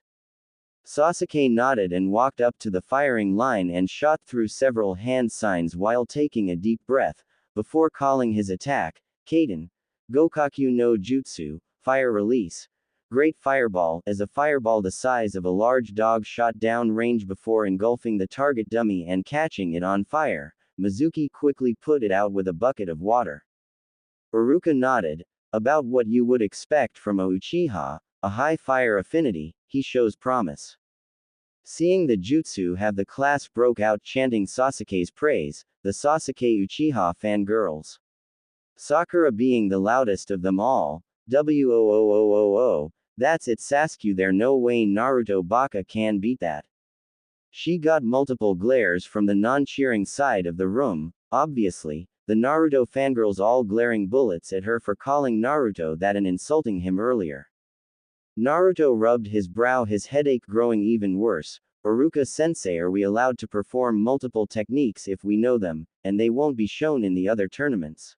Sasuke nodded and walked up to the firing line and shot through several hand signs while taking a deep breath, before calling his attack, Kaden, Gokaku no Jutsu, Fire Release. Great Fireball, as a fireball the size of a large dog shot down range before engulfing the target dummy and catching it on fire. Mizuki quickly put it out with a bucket of water. Iruka nodded. About what you would expect from a Uchiha, a high fire affinity, he shows promise. Seeing the jutsu have, the class broke out chanting Sasuke's praise, the Sasuke Uchiha fangirls. Sakura being the loudest of them all. WOOOOO, that's it Sasuke, there no way Naruto Baka can beat that. She got multiple glares from the non-cheering side of the room, obviously. The Naruto fangirls all glaring bullets at her for calling Naruto that and insulting him earlier. Naruto rubbed his brow, his headache growing even worse. Iruka-sensei, are we allowed to perform multiple techniques if we know them, and they won't be shown in the other tournaments?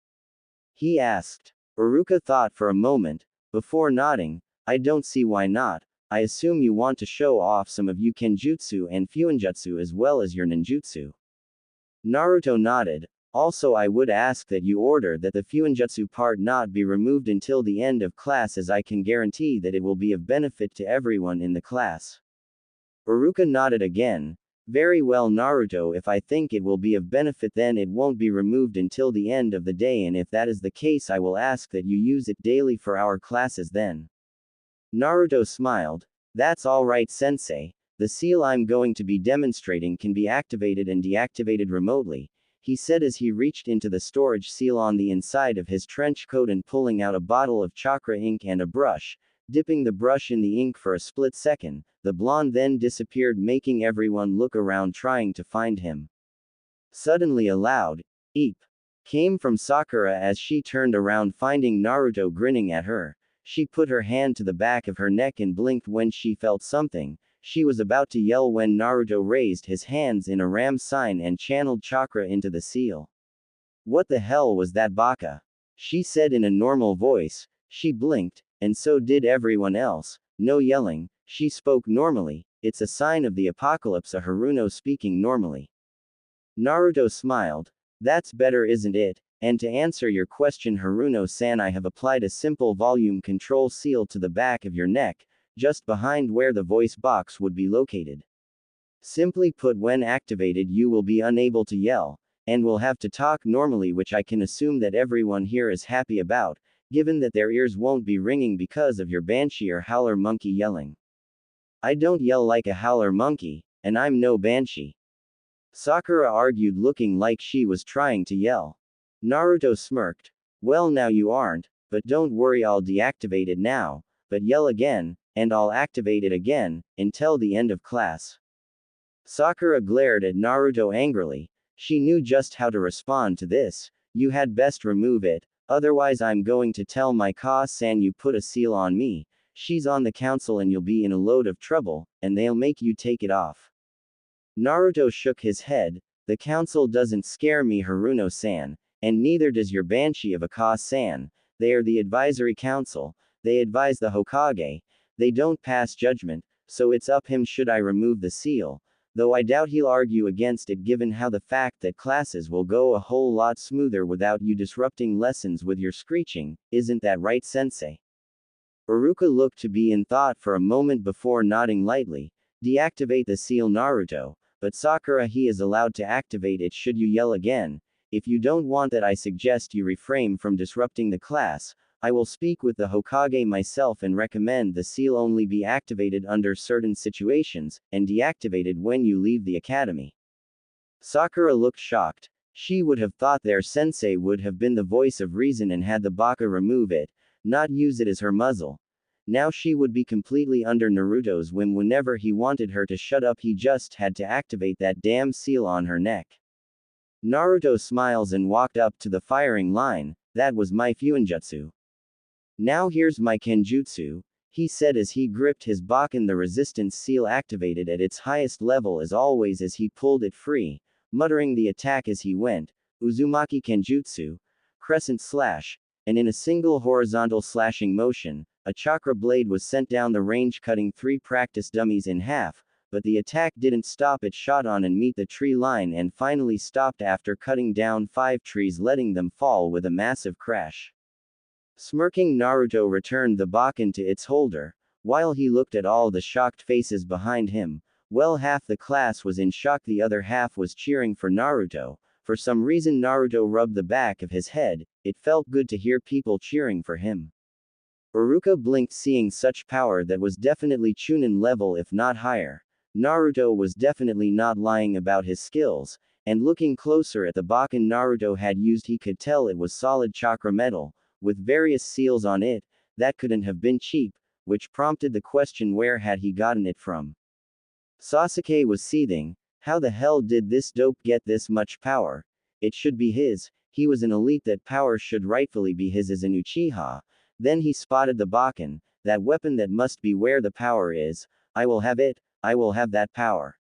He asked. Iruka thought for a moment, before nodding. I don't see why not. I assume you want to show off some of your kenjutsu and fuinjutsu as well as your ninjutsu. Naruto nodded. Also, I would ask that you order that the fuinjutsu part not be removed until the end of class, as I can guarantee that it will be of benefit to everyone in the class. Iruka nodded again. Very well Naruto, if I think it will be of benefit then it won't be removed until the end of the day, and if that is the case I will ask that you use it daily for our classes then. Naruto smiled. That's alright sensei. The seal I'm going to be demonstrating can be activated and deactivated remotely, he said as he reached into the storage seal on the inside of his trench coat and pulling out a bottle of chakra ink and a brush. Dipping the brush in the ink for a split second, the blonde then disappeared, making everyone look around trying to find him. Suddenly a loud eep came from Sakura as she turned around finding Naruto grinning at her. She put her hand to the back of her neck and blinked when she felt something. She was about to yell when Naruto raised his hands in a ram sign and channeled chakra into the seal. What the hell was that baka? She said in a normal voice. She blinked, and so did everyone else. No yelling, she spoke normally. It's a sign of the apocalypse, a Haruno speaking normally. Naruto smiled. That's better, isn't it? And to answer your question, Haruno-san, I have applied a simple volume control seal to the back of your neck, just behind where the voice box would be located. Simply put, when activated, you will be unable to yell, and will have to talk normally, which I can assume that everyone here is happy about, given that their ears won't be ringing because of your banshee or howler monkey yelling. I don't yell like a howler monkey, and I'm no banshee. Sakura argued, looking like she was trying to yell. Naruto smirked. Well, now you aren't, but don't worry, I'll deactivate it now, but yell again, and I'll activate it again, until the end of class. Sakura glared at Naruto angrily. She knew just how to respond to this. You had best remove it, otherwise I'm going to tell my Ka-san you put a seal on me. She's on the council and you'll be in a load of trouble, and they'll make you take it off. Naruto shook his head. The council doesn't scare me, Haruno-san, and neither does your banshee of a Ka-san. They are the advisory council. They advise the Hokage. They don't pass judgment, so it's up him should I remove the seal. Though I doubt he'll argue against it given how the fact that classes will go a whole lot smoother without you disrupting lessons with your screeching, isn't that right, sensei? Iruka looked to be in thought for a moment before nodding lightly. Deactivate the seal, Naruto, but Sakura, he is allowed to activate it should you yell again. If you don't want that, I suggest you refrain from disrupting the class. I will speak with the Hokage myself and recommend the seal only be activated under certain situations, and deactivated when you leave the academy. Sakura looked shocked. She would have thought their sensei would have been the voice of reason and had the baka remove it, not use it as her muzzle. Now she would be completely under Naruto's whim. Whenever he wanted her to shut up, he just had to activate that damn seal on her neck. Naruto smiles and walked up to the firing line. That was my Fuinjutsu. Now here's my Kenjutsu, he said as he gripped his Bakken. The resistance seal activated at its highest level as always as he pulled it free, muttering the attack as he went. Uzumaki Kenjutsu, crescent slash, and in a single horizontal slashing motion, a chakra blade was sent down the range, cutting 3 practice dummies in half, but the attack didn't stop. It shot on and meet the tree line and finally stopped after cutting down 5 trees, letting them fall with a massive crash. Smirking, Naruto returned the Bakken to its holder, while he looked at all the shocked faces behind him. Well, half the class was in shock, the other half was cheering for Naruto. For some reason Naruto rubbed the back of his head. It felt good to hear people cheering for him. Iruka blinked, seeing such power that was definitely Chunin level if not higher. Naruto was definitely not lying about his skills, and looking closer at the Bakken Naruto had used, he could tell it was solid chakra metal, with various seals on it. That couldn't have been cheap, which prompted the question, where had he gotten it from? Sasuke was seething. How the hell did this dope get this much power? It should be his. He was an elite, that power should rightfully be his as an Uchiha. Then he spotted the Bakken, that weapon that must be where the power is. I will have it, I will have that power.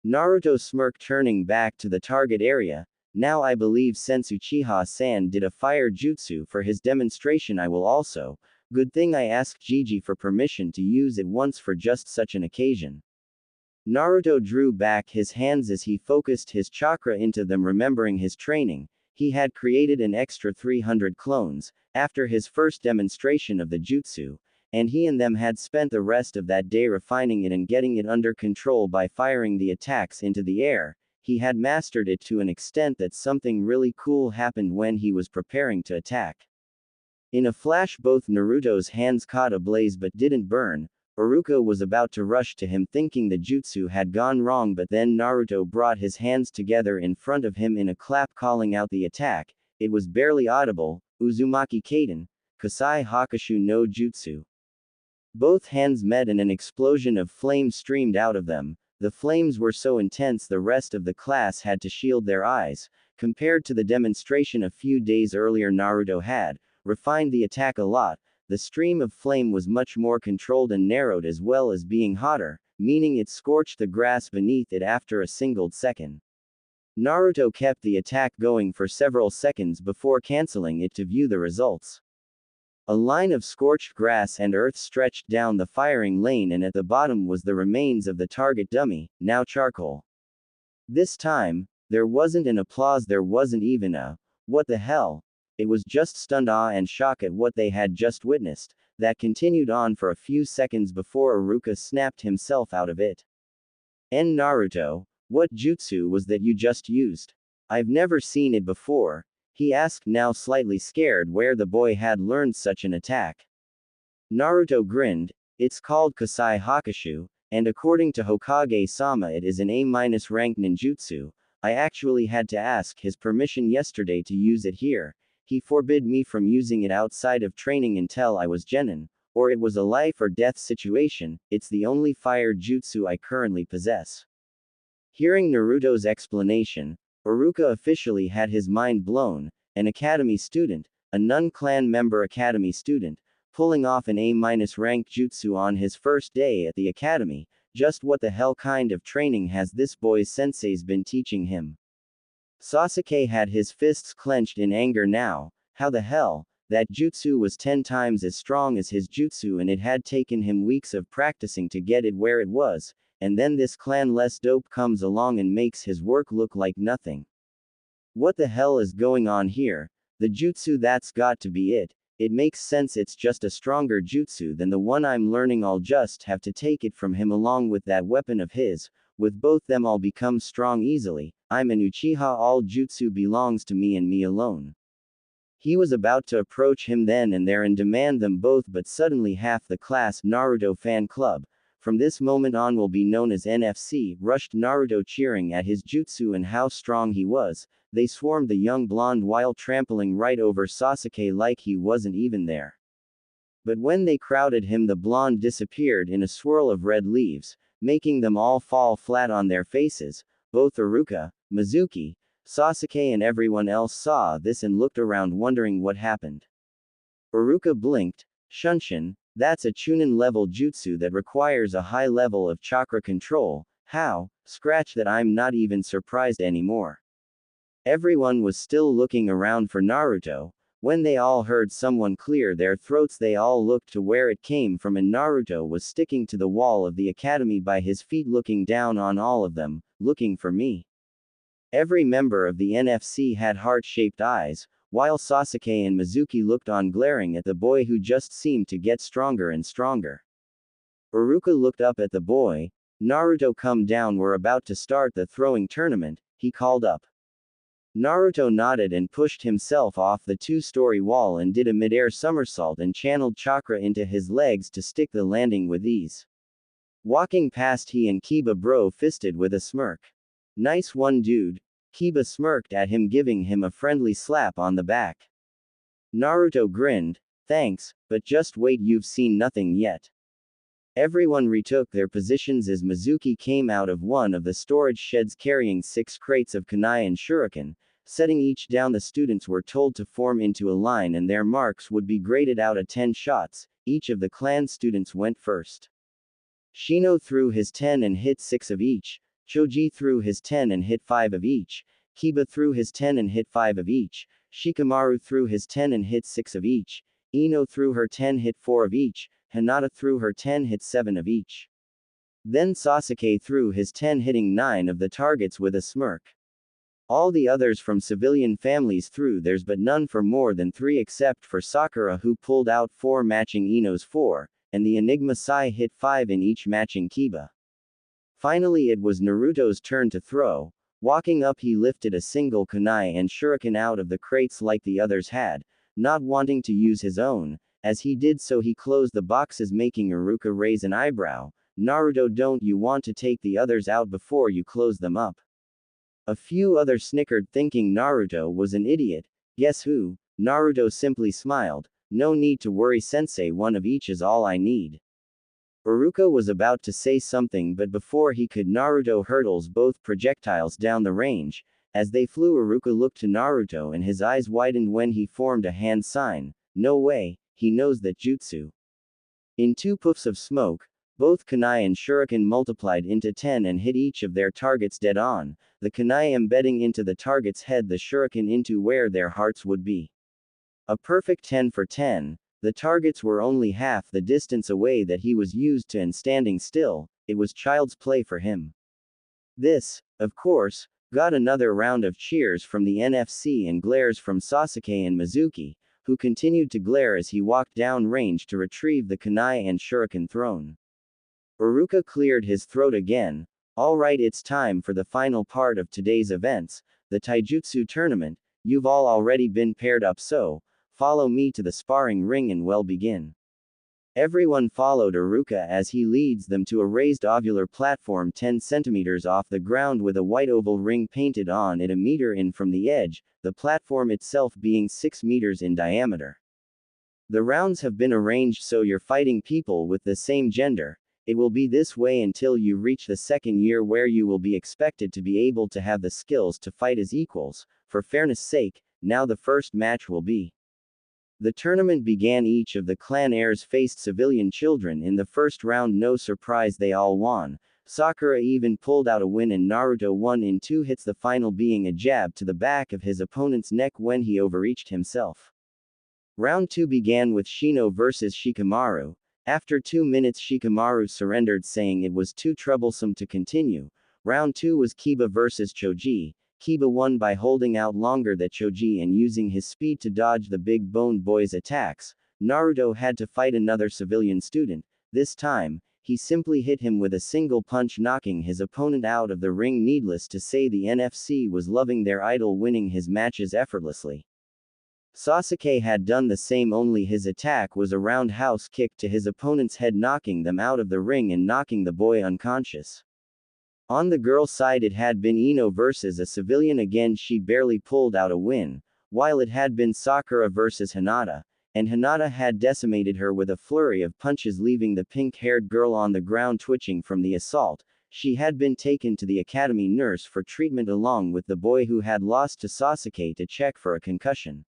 Naruto smirked, turning back to the target area. Now I believe since Uchiha-san did a fire jutsu for his demonstration, I will also. Good thing I asked Gigi for permission to use it once for just such an occasion. Naruto drew back his hands as he focused his chakra into them, remembering his training. He had created an extra 300 clones, after his first demonstration of the jutsu, and he and them had spent the rest of that day refining it and getting it under control by firing the attacks into the air. He had mastered it to an extent that something really cool happened when he was preparing to attack. In a flash, both Naruto's hands caught ablaze but didn't burn. Iruka was about to rush to him, thinking the jutsu had gone wrong, but then Naruto brought his hands together in front of him in a clap, calling out the attack. It was barely audible, Uzumaki Kaden, Kasai Hakushu no Jutsu. Both hands met and an explosion of flame streamed out of them. The flames were so intense the rest of the class had to shield their eyes. Compared to the demonstration a few days earlier, Naruto had refined the attack a lot. The stream of flame was much more controlled and narrowed, as well as being hotter, meaning it scorched the grass beneath it after a single second. Naruto kept the attack going for several seconds before canceling it to view the results. A line of scorched grass and earth stretched down the firing lane, and at the bottom was the remains of the target dummy, now charcoal. This time, there wasn't an applause, there wasn't even a "what the hell?" It was just stunned awe and shock at what they had just witnessed, that continued on for a few seconds before Iruka snapped himself out of it. Naruto, what jutsu was that you just used? I've never seen it before, he asked, now slightly scared where the boy had learned such an attack. Naruto grinned. It's called Kasai Hakushu, and according to Hokage-sama it is an A-rank ninjutsu. I actually had to ask his permission yesterday to use it here. He forbid me from using it outside of training until I was genin, or it was a life or death situation. It's the only fire jutsu I currently possess. Hearing Naruto's explanation, Iruka officially had his mind blown. An academy student, a Nun clan member academy student, pulling off an A-rank jutsu on his first day at the academy. Just what the hell kind of training has this boy's senseis been teaching him? Sasuke had his fists clenched in anger now. How the hell? That jutsu was 10 times as strong as his jutsu, and it had taken him weeks of practicing to get it where it was, and then this clan-less dope comes along and makes his work look like nothing. What the hell is going on here? The jutsu, that's got to be it. It makes sense, it's just a stronger jutsu than the one I'm learning. I'll just have to take it from him along with that weapon of his. With both them I'll become strong easily. I'm an Uchiha, all jutsu belongs to me and me alone. He was about to approach him then and there and demand them both, but suddenly half the class, Naruto fan club, from this moment on will be known as NFC, rushed Naruto cheering at his jutsu and how strong he was. They swarmed the young blonde while trampling right over Sasuke like he wasn't even there. But when they crowded him, the blonde disappeared in a swirl of red leaves, making them all fall flat on their faces. Both Iruka, Mizuki, Sasuke and everyone else saw this and looked around wondering what happened. Iruka blinked. Shunshin, that's a Chunin level jutsu that requires a high level of chakra control. How? Scratch that, I'm not even surprised anymore. Everyone was still looking around for Naruto. When they all heard someone clear their throats, they all looked to where it came from, and Naruto was sticking to the wall of the academy by his feet, looking down on all of them. Looking for me. Every member of the NFC had heart-shaped eyes, while Sasuke and Mizuki looked on, glaring at the boy who just seemed to get stronger and stronger. Iruka looked up at the boy. Naruto, come down, we're about to start the throwing tournament, he called up. Naruto nodded and pushed himself off the 2-story wall and did a mid-air somersault and channeled chakra into his legs to stick the landing with ease. Walking past, he and Kiba bro-fisted with a smirk. Nice one, dude. Kiba smirked at him, giving him a friendly slap on the back. Naruto grinned. Thanks, but just wait, you've seen nothing yet. Everyone retook their positions as Mizuki came out of one of the storage sheds carrying 6 crates of kunai and shuriken. Setting each down, the students were told to form into a line and their marks would be graded out of 10 shots. Each of the clan students went first. Shino threw his 10 and hit 6 of each. Choji threw his 10 and hit 5 of each. Kiba threw his 10 and hit 5 of each. Shikamaru threw his 10 and hit 6 of each. Ino threw her 10, hit 4 of each. Hinata threw her 10, hit 7 of each. Then Sasuke threw his 10, hitting 9 of the targets with a smirk. All the others from civilian families threw theirs, but none for more than 3 except for Sakura, who pulled out 4 matching Ino's 4, and the Enigma Sai hit 5 in each, matching Kiba. Finally it was Naruto's turn to throw. Walking up, he lifted a single kunai and shuriken out of the crates like the others had, not wanting to use his own. As he did so, he closed the boxes, making Iruka raise an eyebrow. Naruto, don't you want to take the others out before you close them up? A few others snickered, thinking Naruto was an idiot. Guess who? Naruto simply smiled. No need to worry, sensei, one of each is all I need. Iruka was about to say something, but before he could, Naruto hurtles both projectiles down the range. As they flew, Iruka looked to Naruto and his eyes widened when he formed a hand sign. No way, he knows that jutsu. In two puffs of smoke, both kunai and shuriken multiplied into 10 and hit each of their targets dead on, the kunai embedding into the target's head, the shuriken into where their hearts would be. A perfect 10 for 10. The targets were only half the distance away that he was used to, and standing still, it was child's play for him. This, of course, got another round of cheers from the NFC and glares from Sasuke and Mizuki, who continued to glare as he walked down range to retrieve the kunai and shuriken thrown. Iruka cleared his throat again. Alright, it's time for the final part of today's events, the taijutsu tournament. You've all already been paired up, so follow me to the sparring ring and we'll begin. Everyone followed Iruka as he leads them to a raised ovular platform 10 centimeters off the ground with a white oval ring painted on it a meter in from the edge, the platform itself being 6 meters in diameter. The rounds have been arranged so you're fighting people with the same gender. It will be this way until you reach the second year, where you will be expected to be able to have the skills to fight as equals. For fairness' sake, now the first match will be. The tournament began. Each of the clan heirs faced civilian children in the first round. No surprise, they all won. Sakura even pulled out a win and Naruto won in 2 hits, the final being a jab to the back of his opponent's neck when he overreached himself. Round 2 began with Shino versus Shikamaru. After 2 minutes, Shikamaru surrendered, saying it was too troublesome to continue. Round 2 was Kiba versus Choji. Kiba won by holding out longer than Choji and using his speed to dodge the big boned boy's attacks. Naruto had to fight another civilian student. This time, he simply hit him with a single punch, knocking his opponent out of the ring. Needless to say, the NFC was loving their idol winning his matches effortlessly. Sasuke had done the same, only his attack was a roundhouse kick to his opponent's head, knocking them out of the ring and knocking the boy unconscious. On the girl's side, it had been Ino versus a civilian. Again, she barely pulled out a win, while it had been Sakura versus Hinata, and Hinata had decimated her with a flurry of punches, leaving the pink-haired girl on the ground twitching from the assault. She had been taken to the academy nurse for treatment along with the boy who had lost to Sasuke to check for a concussion.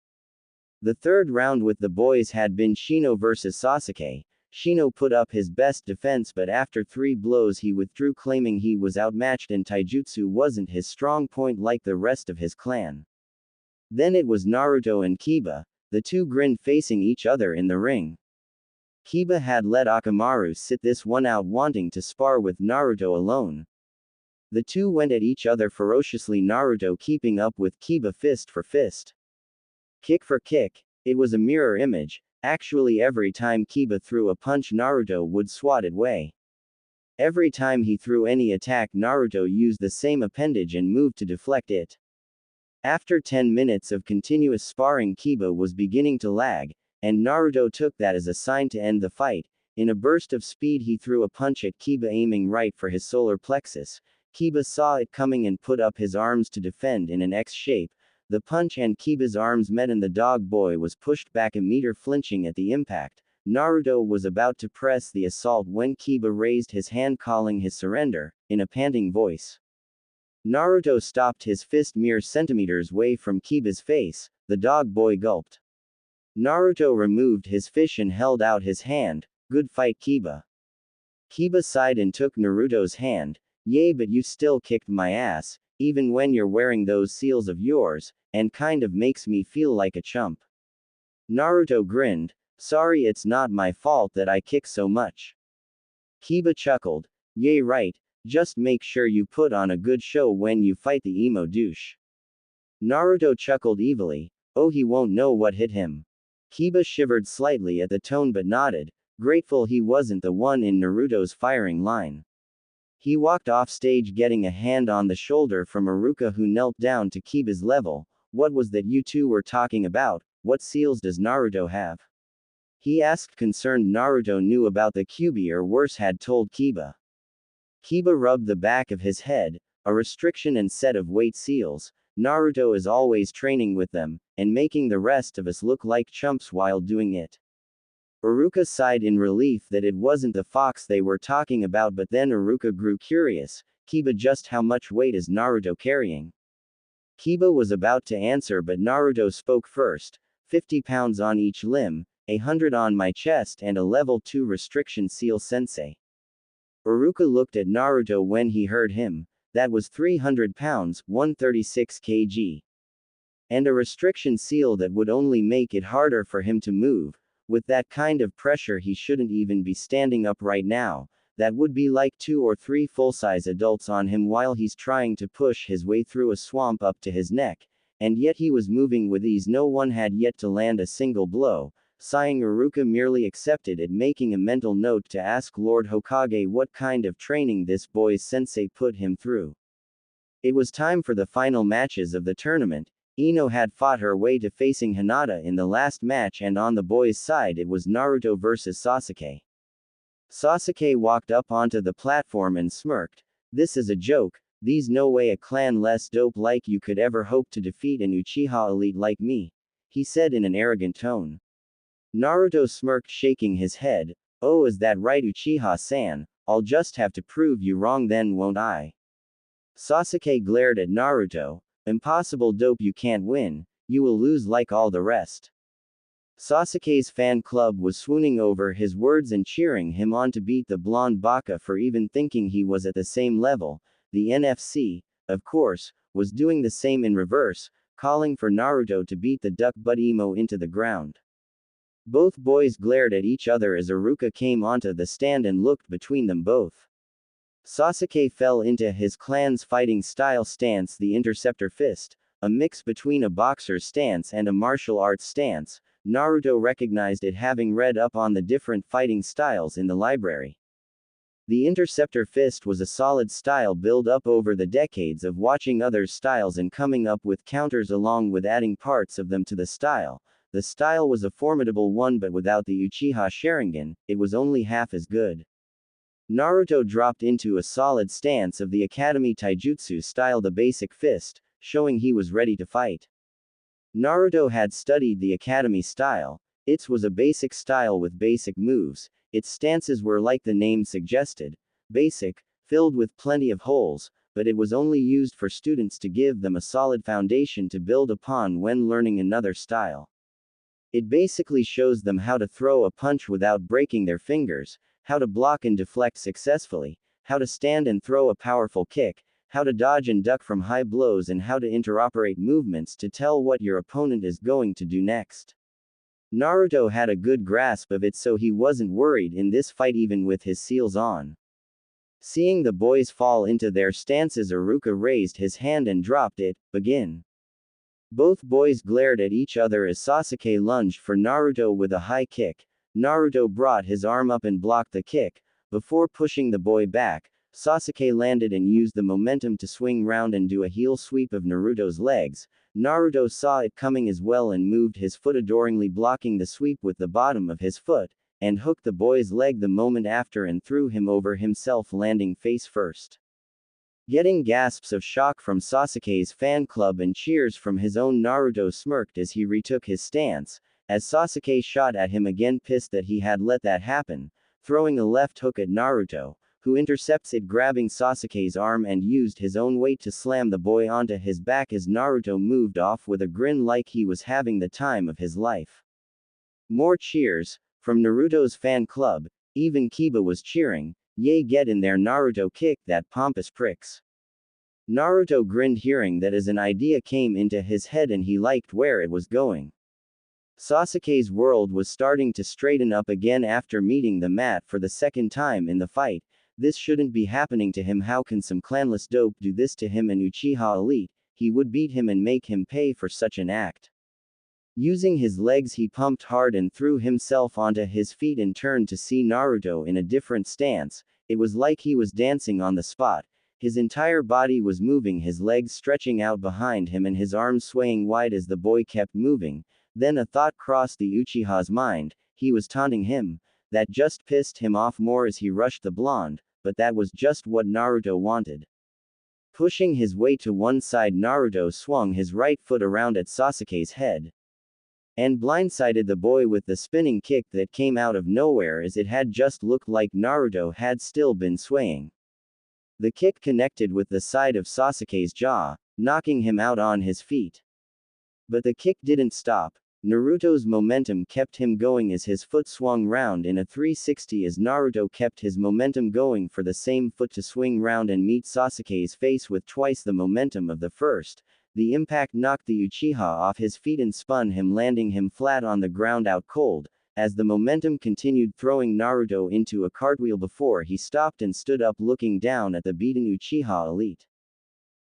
The third round with the boys had been Shino versus Sasuke. Shino put up his best defense, but after 3 blows he withdrew, claiming he was outmatched and taijutsu wasn't his strong point like the rest of his clan. Then it was Naruto and Kiba. The two grinned, facing each other in the ring. Kiba had let Akamaru sit this one out, wanting to spar with Naruto alone. The two went at each other ferociously, Naruto keeping up with Kiba fist for fist. Kick for kick. It was a mirror image. Actually, every time Kiba threw a punch, Naruto would swat it away. Every time he threw any attack, Naruto used the same appendage and moved to deflect it. After 10 minutes of continuous sparring, Kiba was beginning to lag, and Naruto took that as a sign to end the fight. In a burst of speed, he threw a punch at Kiba, aiming right for his solar plexus. Kiba saw it coming and put up his arms to defend in an X shape. The punch and Kiba's arms met and the dog boy was pushed back a meter, flinching at the impact. Naruto was about to press the assault when Kiba raised his hand, calling his surrender, in a panting voice. Naruto stopped his fist mere centimeters away from Kiba's face. The dog boy gulped. Naruto removed his fish and held out his hand. Good fight, Kiba. Kiba sighed and took Naruto's hand. Yay, but you still kicked my ass, even when you're wearing those seals of yours, and kind of makes me feel like a chump. Naruto grinned. Sorry, it's not my fault that I kick so much. Kiba chuckled. Yay, right, just make sure you put on a good show when you fight the emo douche. Naruto chuckled evilly. Oh, he won't know what hit him. Kiba shivered slightly at the tone but nodded, grateful he wasn't the one in Naruto's firing line. He walked off stage, getting a hand on the shoulder from Iruka, who knelt down to Kiba's level. What was that you two were talking about? What seals does Naruto have? He asked, concerned. Naruto knew about the Kyuubi, or worse, had told Kiba. Kiba rubbed the back of his head. A restriction and set of weight seals. Naruto is always training with them, and making the rest of us look like chumps while doing it. Iruka sighed in relief that it wasn't the fox they were talking about, but then Iruka grew curious. Kiba, just how much weight is Naruto carrying? Kiba was about to answer, but Naruto spoke first. 50 pounds on each limb, 100 on my chest, and a level 2 restriction seal sensei. Iruka looked at Naruto when he heard him. That was 300 pounds, 136 kg. And a restriction seal that would only make it harder for him to move. With that kind of pressure, he shouldn't even be standing up right now. That would be like 2 or 3 full-size adults on him while he's trying to push his way through a swamp up to his neck. And yet he was moving with ease. No one had yet to land a single blow. Sighing, Iruka merely accepted it, making a mental note to ask Lord Hokage what kind of training this boy's sensei put him through. It was time for the final matches of the tournament. Ino had fought her way to facing Hinata in the last match, and on the boys' side it was Naruto versus Sasuke. Sasuke walked up onto the platform and smirked. This is a joke. These no way a clan less dope like you could ever hope to defeat an Uchiha elite like me, he said in an arrogant tone. Naruto smirked, shaking his head. Oh, is that right, Uchiha-san? I'll just have to prove you wrong then, won't I? Sasuke glared at Naruto. Impossible, dope, you can't win. You will lose like all the rest. Sasuke's fan club was swooning over his words and cheering him on to beat the blonde baka for even thinking he was at the same level. The NFC, of course, was doing the same in reverse, calling for Naruto to beat the duck butt emo into the ground. Both boys glared at each other as Iruka came onto the stand and looked between them both. Sasuke fell into his clan's fighting style stance, the interceptor fist, a mix between a boxer's stance and a martial arts stance. Naruto recognized it, having read up on the different fighting styles in the library. The interceptor fist was a solid style built up over the decades of watching others' styles and coming up with counters along with adding parts of them to the style. The style was a formidable one, but without the Uchiha Sharingan, it was only half as good. Naruto dropped into a solid stance of the Academy Taijutsu style, the basic fist, showing he was ready to fight. Naruto had studied the Academy style. It was a basic style with basic moves. Its stances were like the name suggested, basic, filled with plenty of holes, but it was only used for students to give them a solid foundation to build upon when learning another style. It basically shows them how to throw a punch without breaking their fingers, how to block and deflect successfully, how to stand and throw a powerful kick, how to dodge and duck from high blows, and how to interoperate movements to tell what your opponent is going to do next. Naruto had a good grasp of it, so he wasn't worried in this fight even with his seals on. Seeing the boys fall into their stances, Iruka raised his hand and dropped it. Begin. Both boys glared at each other as Sasuke lunged for Naruto with a high kick. Naruto brought his arm up and blocked the kick. Before pushing the boy back, Sasuke landed and used the momentum to swing round and do a heel sweep of Naruto's legs. Naruto saw it coming as well and moved his foot, adoringly blocking the sweep with the bottom of his foot, and hooked the boy's leg the moment after and threw him over himself, landing face first. Getting gasps of shock from Sasuke's fan club and cheers from his own, Naruto smirked as he retook his stance, as Sasuke shot at him again, pissed that he had let that happen, throwing a left hook at Naruto, who intercepts it, grabbing Sasuke's arm and used his own weight to slam the boy onto his back as Naruto moved off with a grin like he was having the time of his life. More cheers from Naruto's fan club. Even Kiba was cheering. Yay, get in there, Naruto, kick that pompous pricks. Naruto grinned, hearing that as an idea came into his head and he liked where it was going. Sasuke's world was starting to straighten up again after meeting the mat for the second time in the fight. This shouldn't be happening to him. How can some clanless dope do this to him, an Uchiha elite? He would beat him and make him pay for such an act. Using his legs, he pumped hard and threw himself onto his feet and turned to see Naruto in a different stance. It was like he was dancing on the spot. His entire body was moving, his legs stretching out behind him and his arms swaying wide as the boy kept moving. Then a thought crossed the Uchiha's mind. He was taunting him. That just pissed him off more as he rushed the blonde, but that was just what Naruto wanted. Pushing his way to one side, Naruto swung his right foot around at Sasuke's head. and blindsided the boy with the spinning kick that came out of nowhere as it had just looked like Naruto had still been swaying. The kick connected with the side of Sasuke's jaw, knocking him out on his feet. But the kick didn't stop. Naruto's momentum kept him going as his foot swung round in a 360 as Naruto kept his momentum going for the same foot to swing round and meet Sasuke's face with twice the momentum of the first. The impact knocked the Uchiha off his feet and spun him, landing him flat on the ground out cold, as the momentum continued, throwing Naruto into a cartwheel before he stopped and stood up looking down at the beaten Uchiha elite.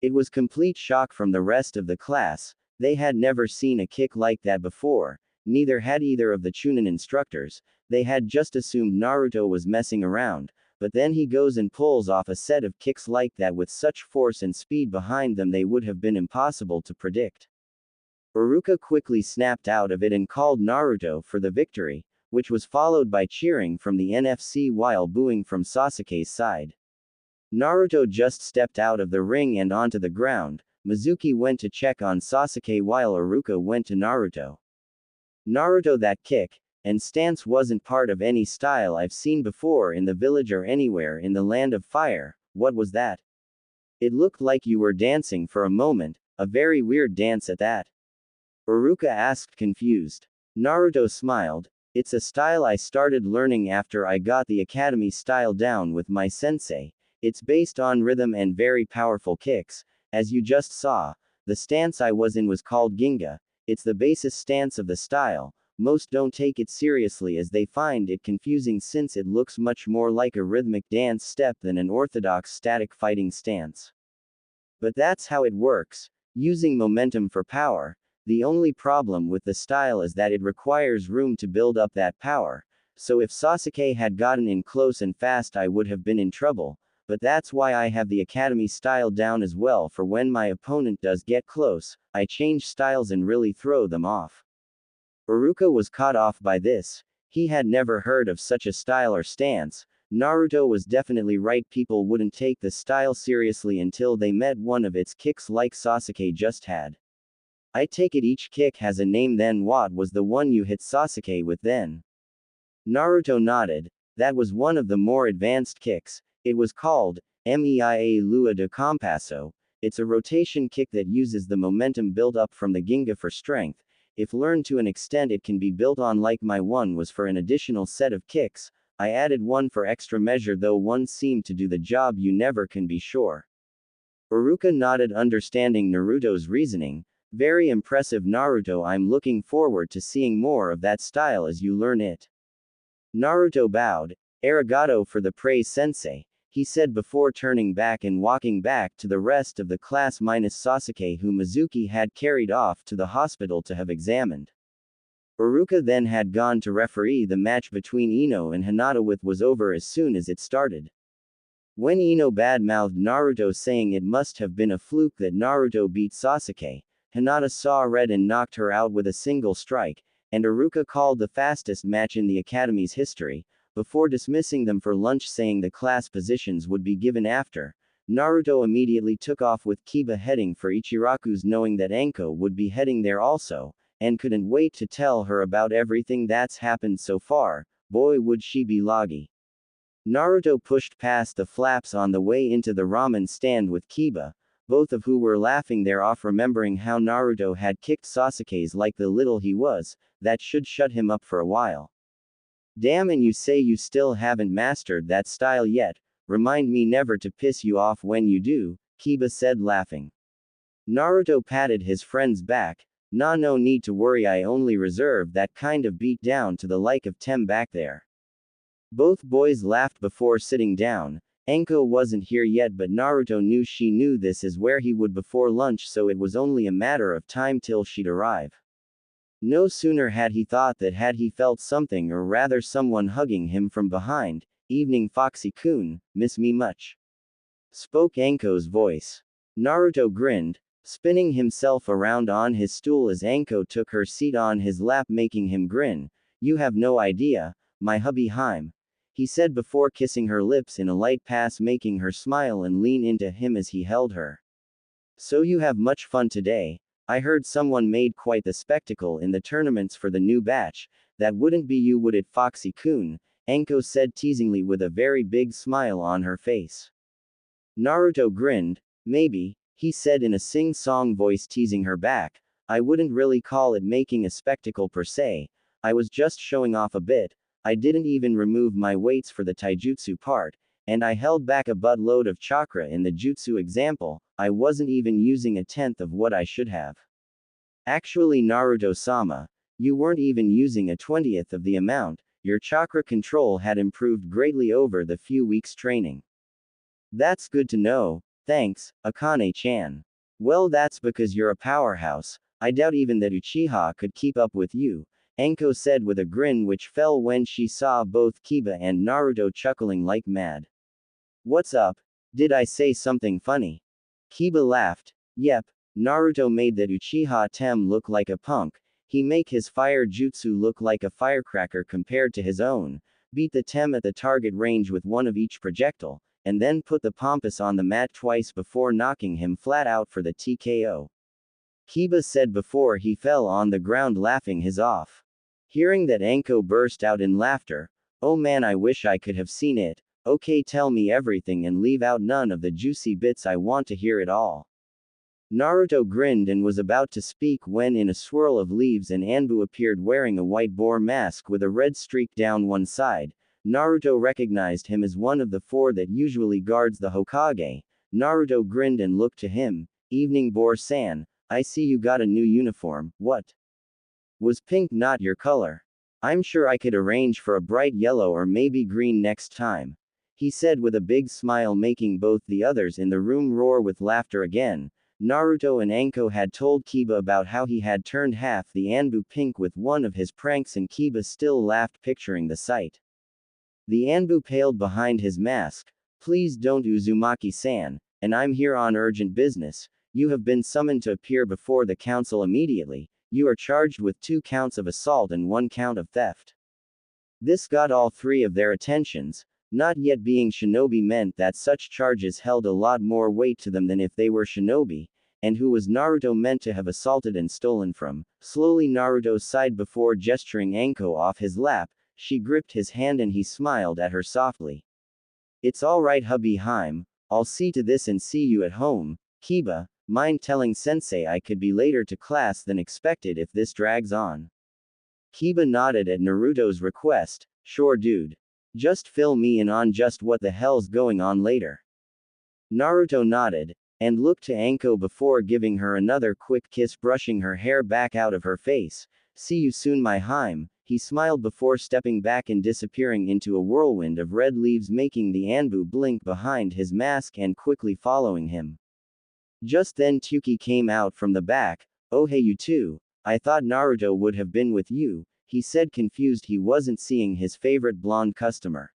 It was complete shock from the rest of the class. They had never seen a kick like that before, neither had either of the Chunin instructors. They had just assumed Naruto was messing around, but then he goes and pulls off a set of kicks like that with such force and speed behind them they would have been impossible to predict. Iruka quickly snapped out of it and called Naruto for the victory, which was followed by cheering from the NFC while booing from Sasuke's side. Naruto just stepped out of the ring and onto the ground. Mizuki went to check on Sasuke while Iruka went to Naruto. Naruto, that kick and stance wasn't part of any style I've seen before in the village or anywhere in the land of fire. What was that? It looked like you were dancing for a moment, a very weird dance at that. Iruka asked, confused. Naruto smiled. It's a style I started learning after I got the academy style down with my sensei. It's based on rhythm and very powerful kicks. As you just saw, the stance I was in was called Ginga. It's the basis stance of the style. Most don't take it seriously as they find it confusing since it looks much more like a rhythmic dance step than an orthodox static fighting stance. But that's how it works, using momentum for power. The only problem with the style is that it requires room to build up that power. So if Sasuke had gotten in close and fast I would have been in trouble. But that's why I have the academy style down as well, for when my opponent does get close, I change styles and really throw them off. Iruka was caught off by this. He had never heard of such a style or stance. Naruto was definitely right, people wouldn't take the style seriously until they met one of its kicks like Sasuke just had. I take it each kick has a name. Then what was the one you hit Sasuke with then? Naruto nodded. That was one of the more advanced kicks. It was called Meia Lua de Compasso. It's a rotation kick that uses the momentum built up from the Ginga for strength. If learned to an extent it can be built on, like my one was for an additional set of kicks. I added one for extra measure, though one seemed to do the job, you never can be sure. Iruka nodded, understanding Naruto's reasoning. Very impressive, Naruto. I'm looking forward to seeing more of that style as you learn it. Naruto bowed. Arigato for the praise, sensei, he said before turning back and walking back to the rest of the class minus Sasuke, who Mizuki had carried off to the hospital to have examined. Iruka then had gone to referee the match between Ino and Hinata, with was over as soon as it started. When Ino badmouthed Naruto saying it must have been a fluke that Naruto beat Sasuke, Hinata saw red and knocked her out with a single strike, and Iruka called the fastest match in the academy's history, before dismissing them for lunch, saying the class positions would be given after. Naruto immediately took off with Kiba heading for Ichiraku's, knowing that Anko would be heading there also, and couldn't wait to tell her about everything that's happened so far. Boy, would she be loggy. Naruto pushed past the flaps on the way into the ramen stand with Kiba, both of who were laughing their off, remembering how Naruto had kicked Sasuke's like the little he was. That should shut him up for a while. Damn, and you say you still haven't mastered that style yet? Remind me never to piss you off when you do, Kiba said, laughing. Naruto patted his friend's back. Nah, no need to worry, I only reserve that kind of beat down to the like of Tem back there. Both boys laughed before sitting down. Anko wasn't here yet, but Naruto knew she knew this is where he would before lunch, so it was only a matter of time till she'd arrive. No sooner had he thought that had he felt something, or rather someone hugging him from behind. Evening, Foxy-kun, miss me much? Spoke Anko's voice. Naruto grinned, spinning himself around on his stool as Anko took her seat on his lap, making him grin. You have no idea, my hubby Haim, he said before kissing her lips in a light pass, making her smile and lean into him as he held her. So you have much fun today? I heard someone made quite the spectacle in the tournaments for the new batch. That wouldn't be you, would it, Foxy-kun? Anko said teasingly with a very big smile on her face. Naruto grinned. Maybe, he said in a sing-song voice, teasing her back. I wouldn't really call it making a spectacle per se. I was just showing off a bit. I didn't even remove my weights for the taijutsu part, and I held back a buttload of chakra in the jutsu example. I wasn't even using a tenth of what I should have. Actually, Naruto-sama, you weren't even using a 20th of the amount. Your chakra control had improved greatly over the few weeks training. That's good to know. Thanks, Akane-chan. Well, that's because you're a powerhouse. I doubt even that Uchiha could keep up with you, Anko said with a grin which fell when she saw both Kiba and Naruto chuckling like mad. What's up? Did I say something funny? Kiba laughed. Yep, Naruto made that Uchiha Tem look like a punk. He make his fire jutsu look like a firecracker compared to his own, beat the Tem at the target range with one of each projectile, and then put the Pompous on the mat twice before knocking him flat out for the TKO. Kiba said before he fell on the ground laughing his off. Hearing that, Anko burst out in laughter. Oh man, I wish I could have seen it. Okay, tell me everything and leave out none of the juicy bits, I want to hear it all. Naruto grinned and was about to speak when in a swirl of leaves an Anbu appeared wearing a white boar mask with a red streak down one side. Naruto recognized him as one of the 4 that usually guards the Hokage. Naruto grinned and looked to him. Evening, Boar-san. I see you got a new uniform. What? Was pink not your color? I'm sure I could arrange for a bright yellow or maybe green next time, he said with a big smile, making both the others in the room roar with laughter again. Naruto and Anko had told Kiba about how he had turned half the Anbu pink with one of his pranks, and Kiba still laughed picturing the sight. The Anbu paled behind his mask. Please don't, Uzumaki-san, and I'm here on urgent business. You have been summoned to appear before the council immediately. You are charged with 2 counts of assault and 1 count of theft. This got all 3 of their attentions. Not yet being shinobi meant that such charges held a lot more weight to them than if they were shinobi, and who was Naruto meant to have assaulted and stolen from. Slowly Naruto sighed before gesturing Anko off his lap. She gripped his hand and he smiled at her softly. It's alright, hubby Haim, I'll see to this and see you at home. Kiba, mind telling sensei I could be later to class than expected if this drags on? Kiba nodded at Naruto's request. Sure dude. Just fill me in on just what the hell's going on later. Naruto nodded, and looked to Anko before giving her another quick kiss, brushing her hair back out of her face. See you soon, my Haim, he smiled before stepping back and disappearing into a whirlwind of red leaves, making the Anbu blink behind his mask and quickly following him. Just then Tuki came out from the back. Oh hey you two, I thought Naruto would have been with you, he said, confused he wasn't seeing his favorite blonde customer.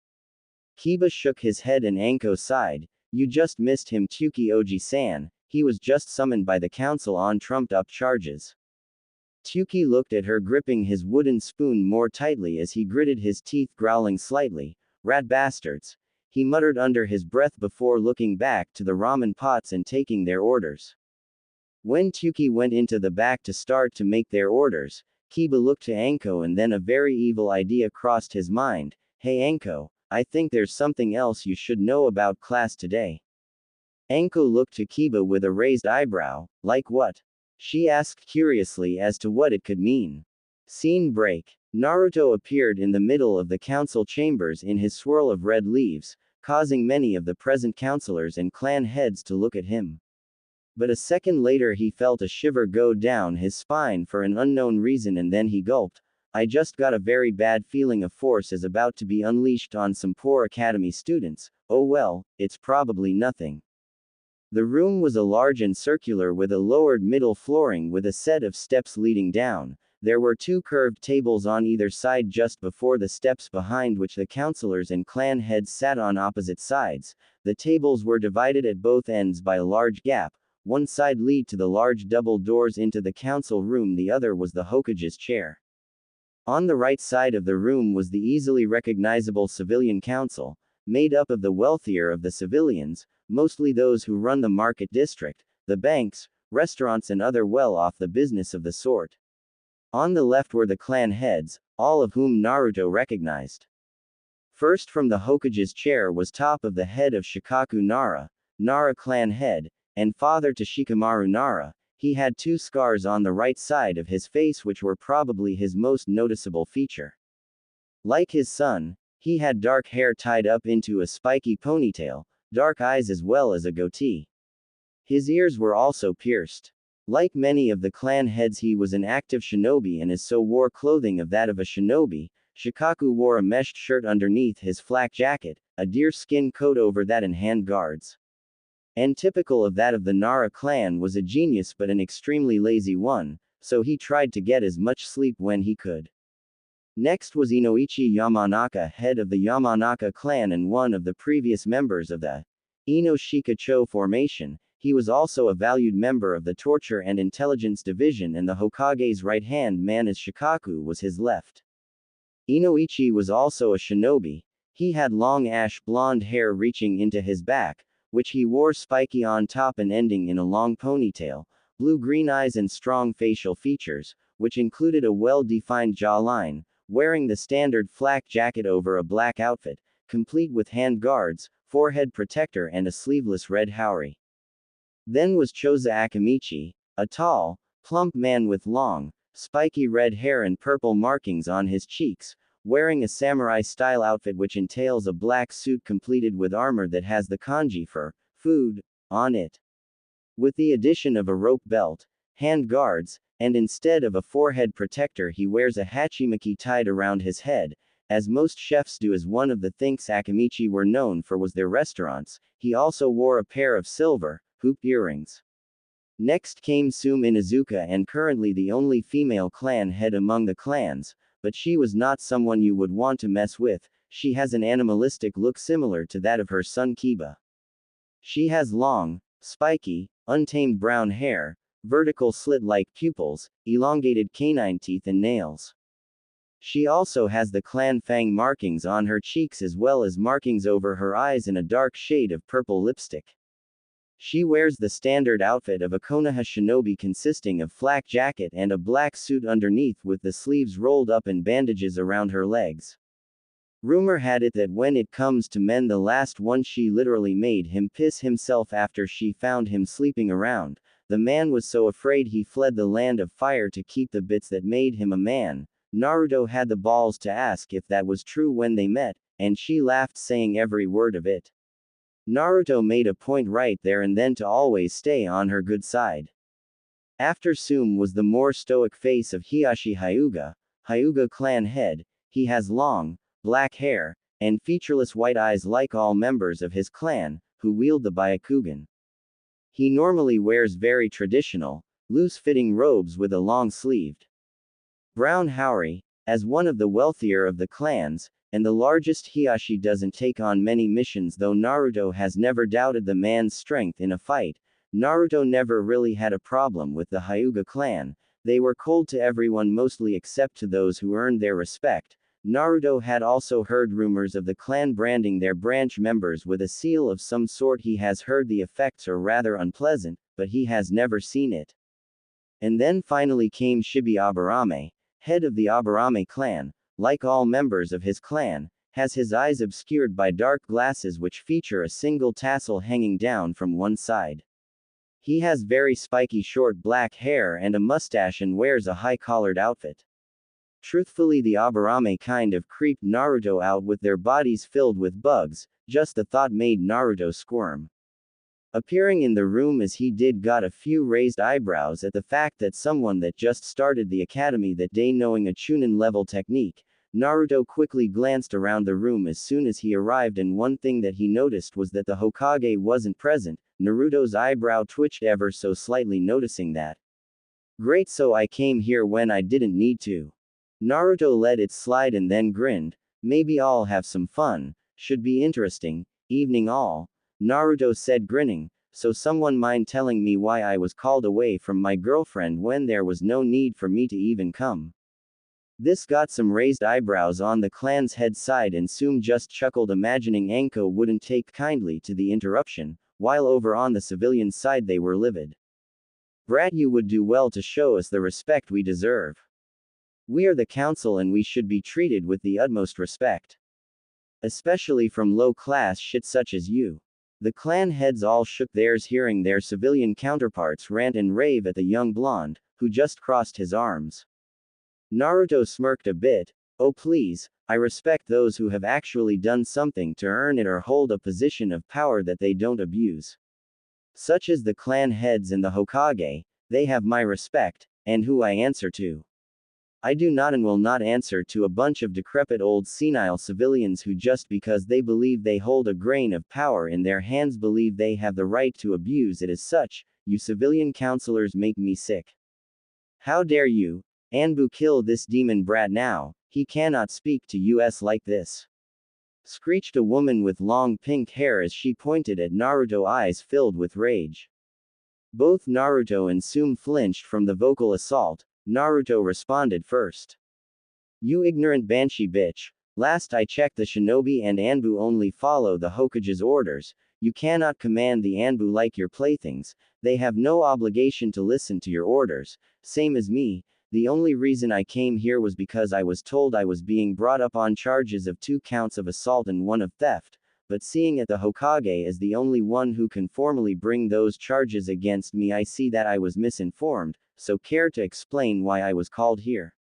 Kiba shook his head and Anko sighed. You just missed him, Tuki Oji-san, he was just summoned by the council on trumped-up charges. Tuki looked at her, gripping his wooden spoon more tightly as he gritted his teeth, growling slightly. Rat bastards, he muttered under his breath before looking back to the ramen pots and taking their orders. When Tuki went into the back to start to make their orders, Kiba looked to Anko and then a very evil idea crossed his mind. Hey Anko, I think there's something else you should know about class today. Anko looked to Kiba with a raised eyebrow. Like what? She asked curiously as to what it could mean. Scene break. Naruto appeared in the middle of the council chambers in his swirl of red leaves, causing many of the present councilors and clan heads to look at him. But a second later he felt a shiver go down his spine for an unknown reason, and then he gulped. I just got a very bad feeling a force is about to be unleashed on some poor academy students. Oh well, it's probably nothing. The room was a large and circular with a lowered middle flooring with a set of steps leading down. There were 2 curved tables on either side just before the steps, behind which the councilors and clan heads sat on opposite sides. The tables were divided at both ends by a large gap. One side led to the large double doors into the council room, the other was the Hokage's chair. On the right side of the room was the easily recognizable civilian council, made up of the wealthier of the civilians, mostly those who run the market district, the banks, restaurants and other well-off the business of the sort. On the left were the clan heads, all of whom Naruto recognized. First from the Hokage's chair was top of the head of Shikaku Nara, Nara clan head, and father to Shikamaru Nara. He had 2 scars on the right side of his face which were probably his most noticeable feature. Like his son, he had dark hair tied up into a spiky ponytail, dark eyes as well as a goatee. His ears were also pierced. Like many of the clan heads, he was an active shinobi and so wore clothing of that of a shinobi. Shikaku wore a meshed shirt underneath his flak jacket, a deerskin coat over that and hand guards. And typical of that of the Nara clan was a genius but an extremely lazy one, so he tried to get as much sleep when he could. Next was Inoichi Yamanaka, head of the Yamanaka clan and one of the previous members of the Ino Shikacho formation. He was also a valued member of the Torture and Intelligence Division and the Hokage's right-hand man as Shikaku was his left. Inoichi was also a shinobi. He had long ash blonde hair reaching into his back, which he wore spiky on top and ending in a long ponytail, blue-green eyes and strong facial features, which included a well-defined jawline, wearing the standard flak jacket over a black outfit, complete with hand guards, forehead protector and a sleeveless red haori. Then was Choza Akamichi, a tall, plump man with long, spiky red hair and purple markings on his cheeks, wearing a samurai-style outfit which entails a black suit completed with armor that has the kanji for food on it. With the addition of a rope belt, hand guards, and instead of a forehead protector he wears a hachimaki tied around his head, as most chefs do. As one of the things Akamichi were known for was their restaurants. He also wore a pair of silver, hoop earrings. Next came Sume Inuzuka, and currently the only female clan head among the clans, but she was not someone you would want to mess with. She has an animalistic look similar to that of her son Kiba. She has long, spiky, untamed brown hair, vertical slit-like pupils, elongated canine teeth and nails. She also has the clan fang markings on her cheeks as well as markings over her eyes and a dark shade of purple lipstick. She wears the standard outfit of a Konoha shinobi consisting of flak jacket and a black suit underneath with the sleeves rolled up and bandages around her legs. Rumor had it that when it comes to men, the last one she literally made him piss himself after she found him sleeping around. The man was so afraid he fled the land of fire to keep the bits that made him a man. Naruto had the balls to ask if that was true when they met, and she laughed saying every word of it. Naruto made a point right there and then to always stay on her good side. After Sume was the more stoic face of Hiashi Hyuga, Hyuga clan head. He has long, black hair, and featureless white eyes like all members of his clan, who wield the Byakugan. He normally wears very traditional, loose-fitting robes with a long-sleeved brown haori. As one of the wealthier of the clans, and the largest, Hiashi doesn't take on many missions, though Naruto has never doubted the man's strength in a fight. Naruto never really had a problem with the Hyuga clan. They were cold to everyone mostly except to those who earned their respect. Naruto had also heard rumors of the clan branding their branch members with a seal of some sort. He has heard the effects are rather unpleasant, but he has never seen it. And then finally came Shibi Aburame, head of the Aburame clan. Like all members of his clan, has his eyes obscured by dark glasses which feature a single tassel hanging down from one side. He has very spiky short black hair and a mustache and wears a high-collared outfit. Truthfully, the Aburame kind of creeped Naruto out with their bodies filled with bugs. Just the thought made Naruto squirm. Appearing in the room as he did got a few raised eyebrows at the fact that someone that just started the academy that day knowing a Chunin level technique. Naruto quickly glanced around the room as soon as he arrived, and one thing that he noticed was that the Hokage wasn't present. Naruto's eyebrow twitched ever so slightly, noticing that. Great, so I came here when I didn't need to. Naruto let it slide and then grinned. Maybe I'll have some fun. Should be interesting. Evening all. Naruto said, grinning. So someone mind telling me why I was called away from my girlfriend when there was no need for me to even come? This got some raised eyebrows on the clan's head side, and Sume just chuckled, imagining Anko wouldn't take kindly to the interruption, while over on the civilian side they were livid. Brat, you would do well to show us the respect we deserve. We are the council and we should be treated with the utmost respect. Especially from low-class shit such as you. The clan heads all shook theirs hearing their civilian counterparts rant and rave at the young blonde, who just crossed his arms. Naruto smirked a bit. Oh please, I respect those who have actually done something to earn it or hold a position of power that they don't abuse. Such as the clan heads and the Hokage, they have my respect, and who I answer to. I do not and will not answer to a bunch of decrepit old senile civilians who just because they believe they hold a grain of power in their hands believe they have the right to abuse it as such. You civilian counselors make me sick. How dare you, Anbu, kill this demon brat now, he cannot speak to us like this. Screeched a woman with long pink hair as she pointed at Naruto, eyes filled with rage. Both Naruto and Sume flinched from the vocal assault. Naruto responded first. You ignorant banshee bitch, last I checked the shinobi and Anbu only follow the Hokage's orders. You cannot command the Anbu like your playthings, they have no obligation to listen to your orders, same as me. The only reason I came here was because I was told I was being brought up on charges of 2 counts of assault and 1 of theft, but seeing it the Hokage is the only one who can formally bring those charges against me, I see that I was misinformed, so care to explain why I was called here?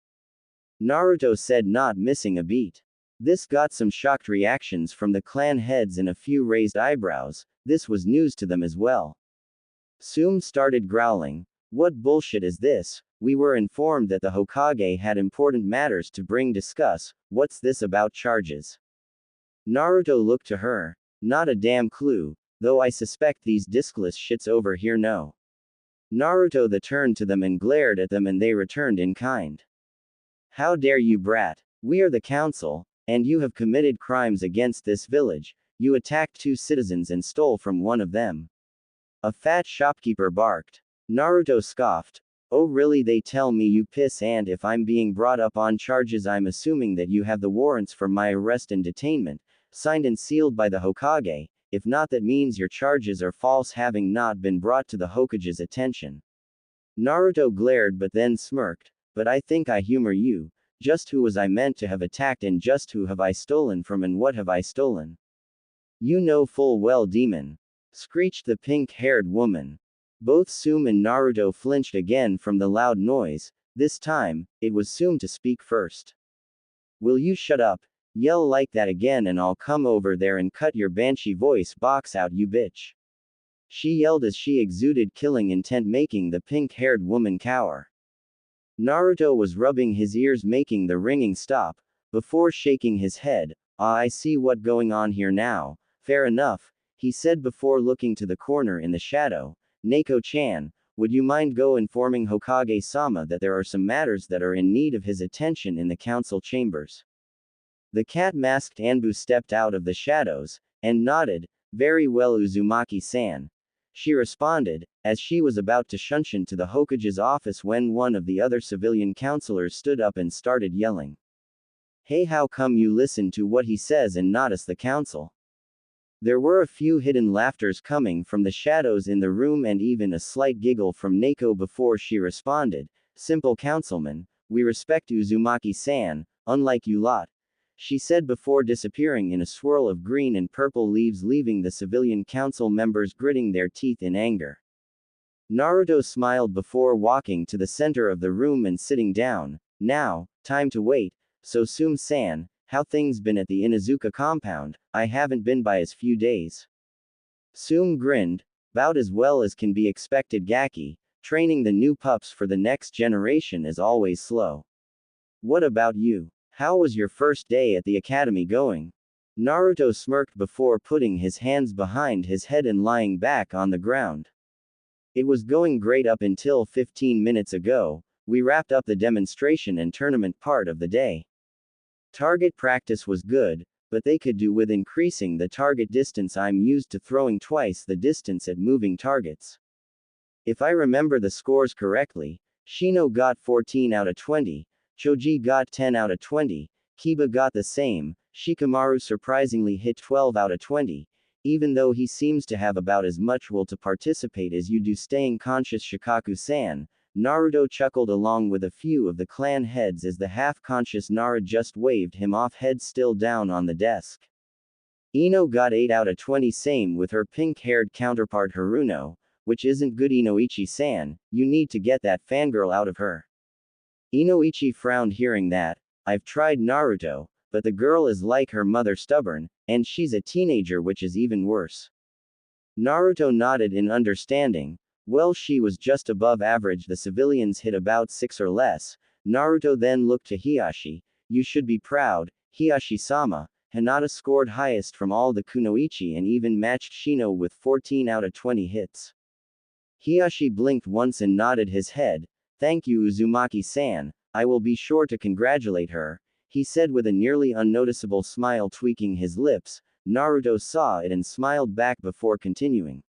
Naruto said, not missing a beat. This got some shocked reactions from the clan heads and a few raised eyebrows. This was news to them as well. Sume started growling. What bullshit is this? We were informed that the Hokage had important matters to discuss. What's this about charges? Naruto looked to her. Not a damn clue, though I suspect these discless shits over here know. Naruto turned to them and glared at them and they returned in kind. How dare you, brat? We are the council, and you have committed crimes against this village. You attacked 2 citizens and stole from one of them. A fat shopkeeper barked. Naruto scoffed. Oh really, they tell me you piss, and if I'm being brought up on charges I'm assuming that you have the warrants for my arrest and detainment, signed and sealed by the Hokage. If not, that means your charges are false, having not been brought to the Hokage's attention. Naruto glared but then smirked. But I think I humor you. Just who was I meant to have attacked and just who have I stolen from and what have I stolen? You know full well, demon. Screeched the pink-haired woman. Both Sume and Naruto flinched again from the loud noise. This time, it was Sume to speak first. Will you shut up? Yell like that again and I'll come over there and cut your banshee voice box out, you bitch. She yelled as she exuded killing intent, making the pink-haired woman cower. Naruto was rubbing his ears, making the ringing stop, before shaking his head. Ah, I see what going on here now. Fair enough, he said before looking to the corner in the shadow. Neko-chan, would you mind go informing Hokage-sama that there are some matters that are in need of his attention in the council chambers? The cat-masked Anbu stepped out of the shadows, and nodded. Very well, Uzumaki-san. She responded, as she was about to shunshin to the Hokage's office when one of the other civilian counselors stood up and started yelling. Hey, how come you listen to what he says and not us, the council? There were a few hidden laughters coming from the shadows in the room and even a slight giggle from Neko before she responded. Simple councilman, we respect Uzumaki-san, unlike you lot. She said before disappearing in a swirl of green and purple leaves, leaving the civilian council members gritting their teeth in anger. Naruto smiled before walking to the center of the room and sitting down. Now, time to wait. So Sume-san, how things been at the Inuzuka compound? I haven't been by as few days. Sume grinned. About as well as can be expected, Gaki. Training the new pups for the next generation is always slow. What about you? How was your first day at the academy going? Naruto smirked before putting his hands behind his head and lying back on the ground. It was going great up until 15 minutes ago. We wrapped up the demonstration and tournament part of the day. Target practice was good, but they could do with increasing the target distance. I'm used to throwing twice the distance at moving targets. If I remember the scores correctly, Shino got 14 out of 20, Choji got 10 out of 20, Kiba got the same, Shikamaru surprisingly hit 12 out of 20, even though he seems to have about as much will to participate as you do staying conscious Shikaku-san. Naruto chuckled along with a few of the clan heads as the half-conscious Nara just waved him off, head still down on the desk. Ino got 8 out of 20, same with her pink-haired counterpart Haruno, which isn't good. Inoichi-san, you need to get that fangirl out of her. Inoichi frowned hearing that. I've tried, Naruto, but the girl is like her mother, stubborn, and she's a teenager, which is even worse. Naruto nodded in understanding. Well, she was just above average. The civilians hit about 6 or less. Naruto then looked to Hiyashi. You should be proud, Hiyashi-sama. Hinata scored highest from all the kunoichi and even matched Shino with 14 out of 20 hits. Hiyashi blinked once and nodded his head. Thank you, Uzumaki-san. I will be sure to congratulate her, he said with a nearly unnoticeable smile tweaking his lips. Naruto saw it and smiled back before continuing.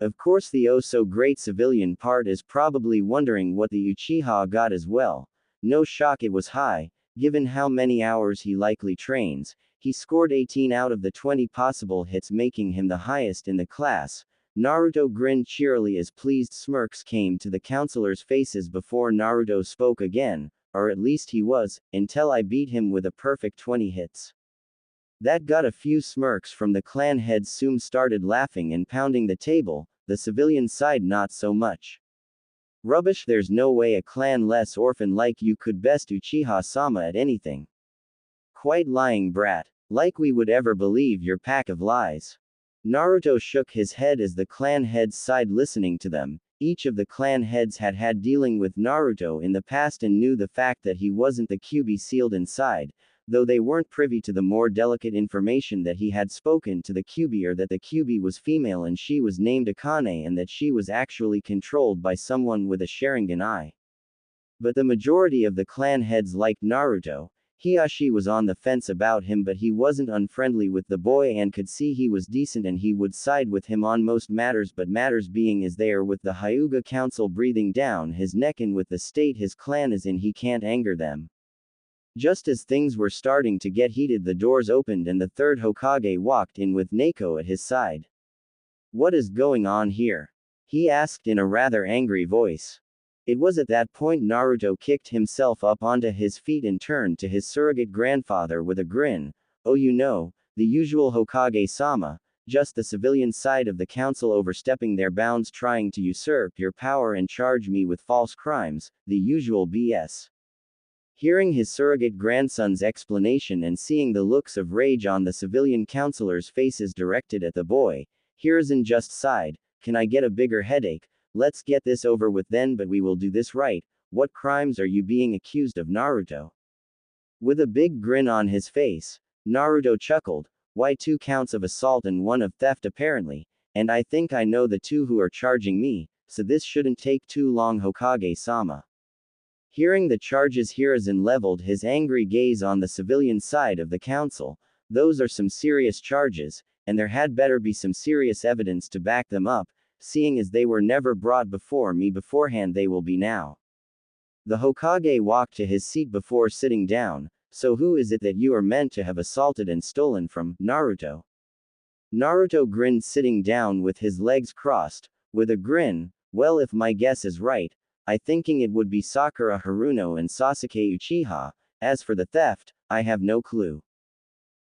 Of course, the oh-so-great civilian part is probably wondering what the Uchiha got as well. No shock it was high, given how many hours he likely trains. He scored 18 out of the 20 possible hits, making him the highest in the class. Naruto grinned cheerily as pleased smirks came to the counselors' faces before Naruto spoke again, or at least he was, until I beat him with a perfect 20 hits. That got a few smirks from the clan heads. Soon started laughing and pounding the table, the civilian side not so much. Rubbish, there's no way a clan-less orphan like you could best Uchiha-sama at anything. Quite lying brat. Like we would ever believe your pack of lies. Naruto shook his head as the clan heads sighed listening to them. Each of the clan heads had had dealing with Naruto in the past and knew the fact that he wasn't the Kyuubi sealed inside, though they weren't privy to the more delicate information that he had spoken to the Kyuubi, or that the Kyuubi was female and she was named Akane, and that she was actually controlled by someone with a Sharingan eye. But the majority of the clan heads liked Naruto. Hiyashi was on the fence about him, but he wasn't unfriendly with the boy and could see he was decent and he would side with him on most matters, but matters being as they are, with the Hyuga council breathing down his neck and with the state his clan is in, he can't anger them. Just as things were starting to get heated, the doors opened and the third Hokage walked in with Neiko at his side. What is going on here? He asked in a rather angry voice. It was at that point Naruto kicked himself up onto his feet and turned to his surrogate grandfather with a grin. Oh, you know, the usual Hokage-sama, just the civilian side of the council overstepping their bounds, trying to usurp your power and charge me with false crimes, the usual BS. Hearing his surrogate grandson's explanation and seeing the looks of rage on the civilian counselors' faces directed at the boy, Hiruzen just sighed. Can I get a bigger headache? Let's get this over with then, but we will do this right. What crimes are you being accused of, Naruto? With a big grin on his face, Naruto chuckled. Why, 2 counts of assault and 1 of theft apparently, and I think I know the 2 who are charging me, so this shouldn't take too long, Hokage-sama. Hearing the charges, Hiruzen leveled his angry gaze on the civilian side of the council. Those are some serious charges, and there had better be some serious evidence to back them up. Seeing as they were never brought before me beforehand, they will be now. The Hokage walked to his seat before sitting down. So who is it that you are meant to have assaulted and stolen from, Naruto? Naruto grinned, sitting down with his legs crossed, with a grin. Well, if my guess is right, I thinking it would be Sakura Haruno and Sasuke Uchiha. As for the theft, I have no clue.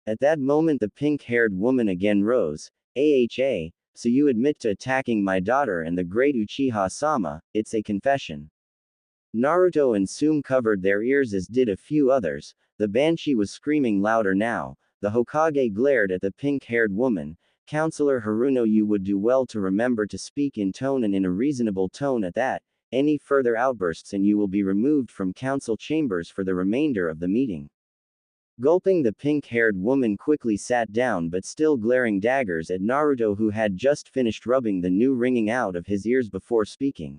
At that moment the pink-haired woman again rose. Aha. So you admit to attacking my daughter and the great Uchiha-sama, it's a confession. Naruto and Tsume covered their ears, as did a few others. The banshee was screaming louder now. The Hokage glared at the pink-haired woman. Counselor Haruno, you would do well to remember to speak in tone and in a reasonable tone at that. Any further outbursts and you will be removed from council chambers for the remainder of the meeting. Gulping, the pink-haired woman quickly sat down, but still glaring daggers at Naruto, who had just finished rubbing the new ringing out of his ears before speaking.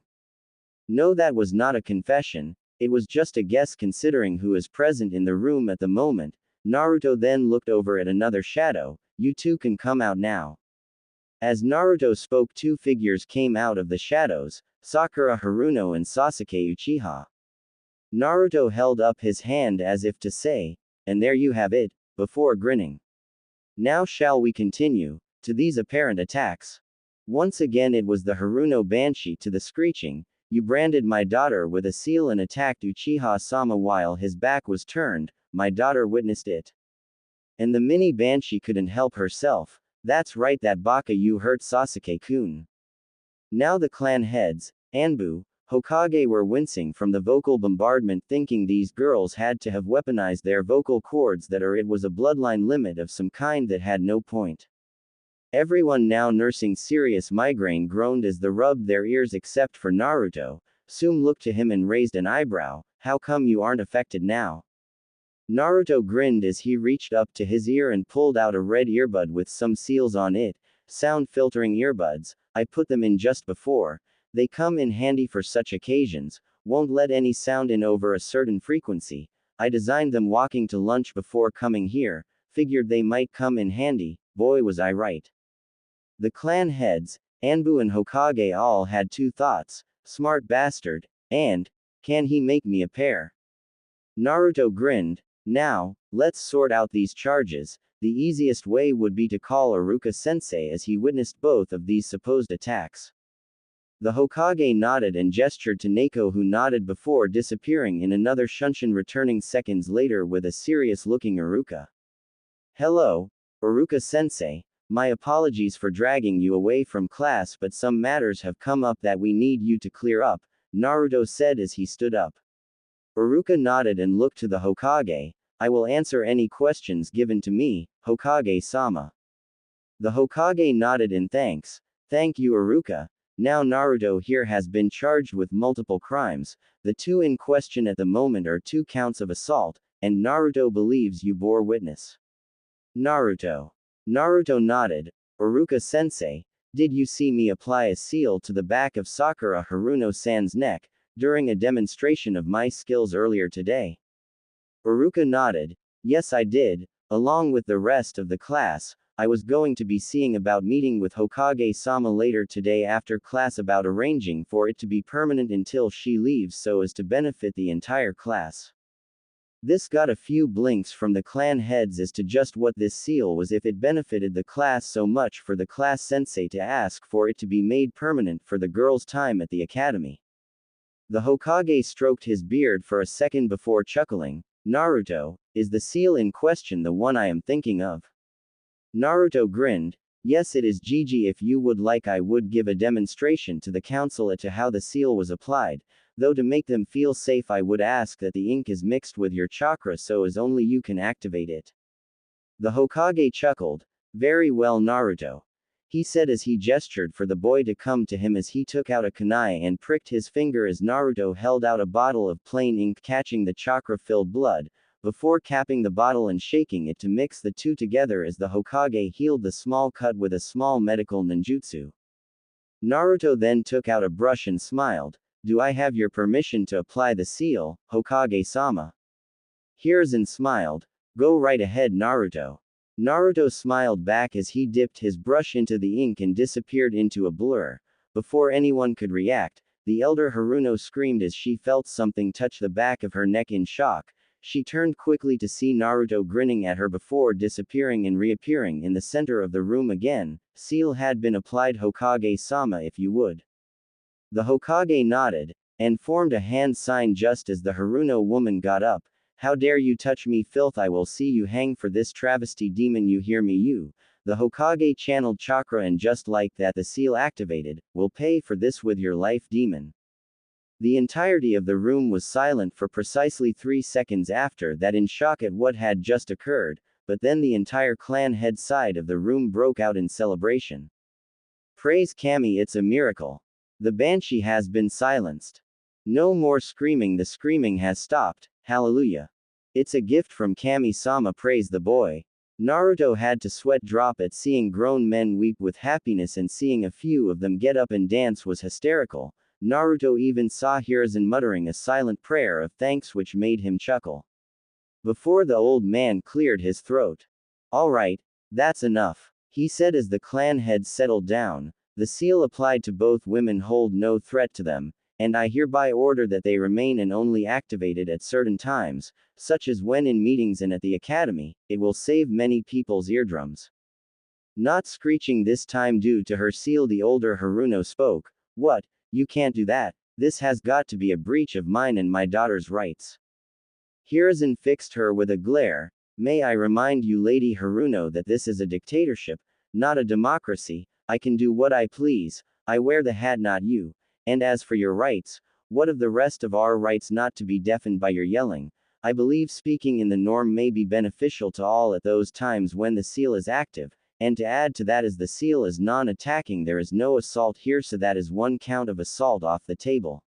No, that was not a confession, it was just a guess considering who is present in the room at the moment. Naruto then looked over at another shadow. You 2 can come out now. As Naruto spoke, 2 figures came out of the shadows, Sakura Haruno and Sasuke Uchiha. Naruto held up his hand as if to say, and there you have it, before grinning. Now shall we continue? to these apparent attacks. Once again it was the Haruno Banshee to the screeching, "You branded my daughter with a seal and attacked Uchiha-sama while his back was turned, my daughter witnessed it. And the mini Banshee couldn't help herself. That's right, that baka you hurt Sasuke-kun." Now the clan heads, Anbu, Hokage were wincing from the vocal bombardment, thinking these girls had to have weaponized their vocal cords, that or it was a bloodline limit of some kind that had no point. Everyone now nursing serious migraine groaned as they rubbed their ears except for Naruto. Sume looked to him and raised an eyebrow. "How come you aren't affected now?" Naruto grinned as he reached up to his ear and pulled out a red earbud with some seals on it. "Sound filtering earbuds. I put them in just before. They come in handy for such occasions. Won't let any sound in over a certain frequency. I designed them walking to lunch before coming here. Figured they might come in handy. Boy was I right." The clan heads, Anbu and Hokage, all had two thoughts: "Smart bastard," and "Can he make me a pair?" Naruto grinned. "Now, let's sort out these charges. The easiest way would be to call Iruka-sensei as he witnessed both of these supposed attacks." The Hokage nodded and gestured to Neko, who nodded before disappearing in another shunshin, returning seconds later with a serious-looking Iruka. "Hello, Iruka-sensei. My apologies for dragging you away from class, but some matters have come up that we need you to clear up," Naruto said as he stood up. Iruka nodded and looked to the Hokage. "I will answer any questions given to me, Hokage-sama." The Hokage nodded in thanks. "Thank you, Iruka. Now Naruto here has been charged with multiple crimes. The two in question at the moment are 2 counts of assault, and Naruto believes you bore witness." Naruto nodded. "Iruka-sensei, did you see me apply a seal to the back of Sakura Haruno-san's neck, during a demonstration of my skills earlier today?" Iruka nodded. "Yes, I did, along with the rest of the class. I was going to be seeing about meeting with Hokage-sama later today after class about arranging for it to be permanent until she leaves so as to benefit the entire class." This got a few blinks from the clan heads as to just what this seal was, if it benefited the class so much for the class sensei to ask for it to be made permanent for the girls' time at the academy. The Hokage stroked his beard for a second before chuckling. "Naruto, is the seal in question the one I am thinking of?" Naruto grinned. "Yes, it is. Gigi, if you would like, I would give a demonstration to the council as to how the seal was applied, though to make them feel safe I would ask that the ink is mixed with your chakra so as only you can activate it." The Hokage chuckled. "Very well, Naruto," he said as he gestured for the boy to come to him as he took out a kunai and pricked his finger as Naruto held out a bottle of plain ink catching the chakra-filled blood, before capping the bottle and shaking it to mix the two together as the Hokage healed the small cut with a small medical ninjutsu. Naruto then took out a brush and smiled. "Do I have your permission to apply the seal, Hokage-sama?" Hiruzen smiled. "Go right ahead, Naruto." Naruto smiled back as he dipped his brush into the ink and disappeared into a blur. Before anyone could react, the elder Haruno screamed as she felt something touch the back of her neck in shock. She turned quickly to see Naruto grinning at her before disappearing and reappearing in the center of the room again. "Seal had been applied, Hokage-sama, if you would." The Hokage nodded, and formed a hand sign just as the Haruno woman got up. "How dare you touch me, filth! I will see you hang for this travesty, demon, you hear me, you?" The Hokage channeled chakra and just like that the seal activated. "Will pay for this with your life, demon." The entirety of the room was silent for precisely 3 seconds after that, in shock at what had just occurred, but then the entire clan head side of the room broke out in celebration. "Praise Kami, it's a miracle. The Banshee has been silenced. No more screaming, the screaming has stopped, hallelujah. It's a gift from Kami-sama, praise the boy." Naruto had to sweat drop at seeing grown men weep with happiness, and seeing a few of them get up and dance was hysterical. Naruto even saw Hiruzen muttering a silent prayer of thanks which made him chuckle. Before the old man cleared his throat. "All right, that's enough," he said as the clan heads settled down. "The seal applied to both women hold no threat to them, and I hereby order that they remain and only activated at certain times, such as when in meetings and at the academy. It will save many people's eardrums." Not screeching this time due to her seal, the older Haruno spoke. What? You can't do that. This has got to be a breach of mine and my daughter's rights. Hiruzen fixed her with a glare. May I remind you, Lady Haruno, that this is a dictatorship, not a democracy. I can do what I please. I wear the hat, not you. And as for your rights, what of the rest of our rights not to be deafened by your yelling? I believe speaking in the norm may be beneficial to all at those times when the seal is active. And to add to that, as the seal is non-attacking, there is no assault here, so that is one count of assault off the table.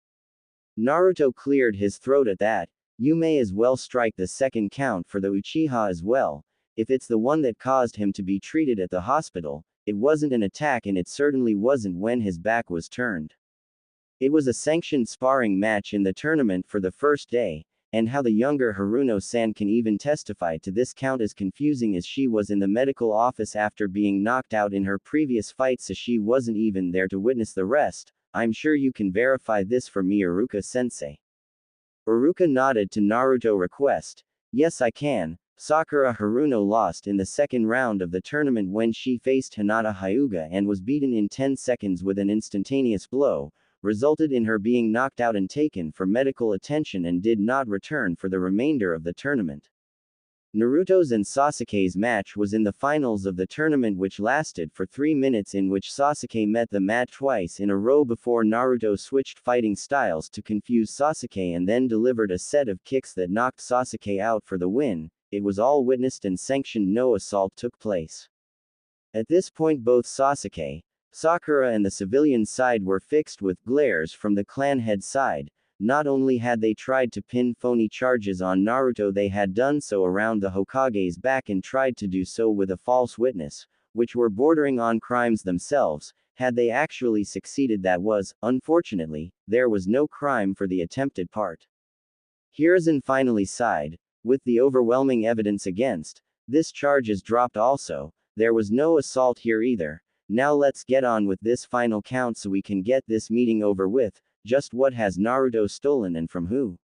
Naruto cleared his throat at that. You may as well strike the second count for the Uchiha as well. If it's the one that caused him to be treated at the hospital, it wasn't an attack, and it certainly wasn't when his back was turned. It was a sanctioned sparring match in the tournament for the first day. And how the younger Haruno-san can even testify to this count is confusing, as she was in the medical office after being knocked out in her previous fight, so she wasn't even there to witness the rest. I'm sure you can verify this for me, Iruka-sensei. Iruka nodded to Naruto's request. Yes, I can. Sakura Haruno lost in the second round of the tournament when she faced Hinata Hyuga and was beaten in 10 seconds with an instantaneous blow, resulted in her being knocked out and taken for medical attention, and did not return for the remainder of the tournament. Naruto's and Sasuke's match was in the finals of the tournament, which lasted for 3 minutes, in which Sasuke met the mat twice in a row before Naruto switched fighting styles to confuse Sasuke and then delivered a set of kicks that knocked Sasuke out for the win. It was all witnessed and sanctioned. No assault took place. At this point, both Sasuke, Sakura and the civilian side were fixed with glares from the clan head side. Not only had they tried to pin phony charges on Naruto, they had done so around the Hokage's back and tried to do so with a false witness, which were bordering on crimes themselves. Had they actually succeeded, that was, unfortunately, there was no crime for the attempted part. Hiruzen finally sighed. With the overwhelming evidence against, this charge is dropped also. There was no assault here either. Now let's get on with this final count so we can get this meeting over with. Just what has Naruto stolen, and from who?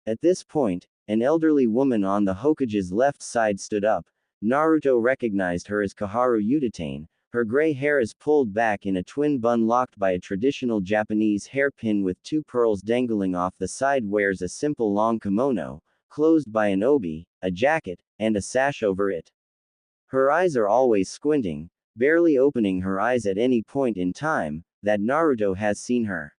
At this point, an elderly woman on the Hokage's left side stood up. Naruto recognized her as Kaharu Udatane. Her gray hair is pulled back in a twin bun locked by a traditional Japanese hairpin with 2 pearls dangling off the side, wears a simple long kimono, closed by an obi, a jacket, and a sash over it. Her eyes are always squinting, barely opening her eyes at any point in time that Naruto has seen her.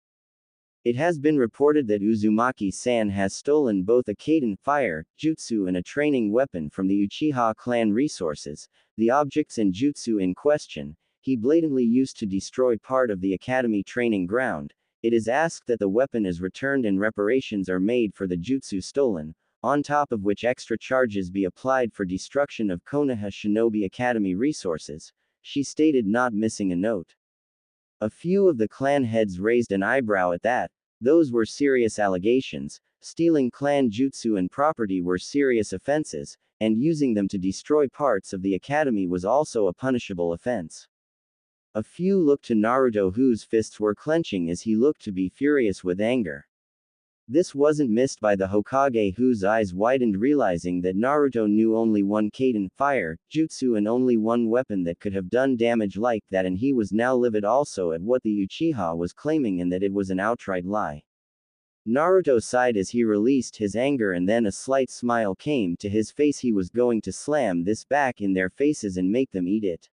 It has been reported that Uzumaki-san has stolen both a Kaden fire jutsu and a training weapon from the Uchiha clan resources. The objects and jutsu in question, he blatantly used to destroy part of the academy training ground. It is asked that the weapon is returned and reparations are made for the jutsu stolen, on top of which extra charges be applied for destruction of Konoha Shinobi Academy resources. She stated, not missing a note. A few of the clan heads raised an eyebrow at that. Those were serious allegations. Stealing clan jutsu and property were serious offenses, and using them to destroy parts of the academy was also a punishable offense. A few looked to Naruto, whose fists were clenching as he looked to be furious with anger. This wasn't missed by the Hokage, whose eyes widened, realizing that Naruto knew only one Kaden fire jutsu and only one weapon that could have done damage like that, and he was now livid also at what the Uchiha was claiming and that it was an outright lie. Naruto sighed as he released his anger, and then a slight smile came to his face. He was going to slam this back in their faces and make them eat it.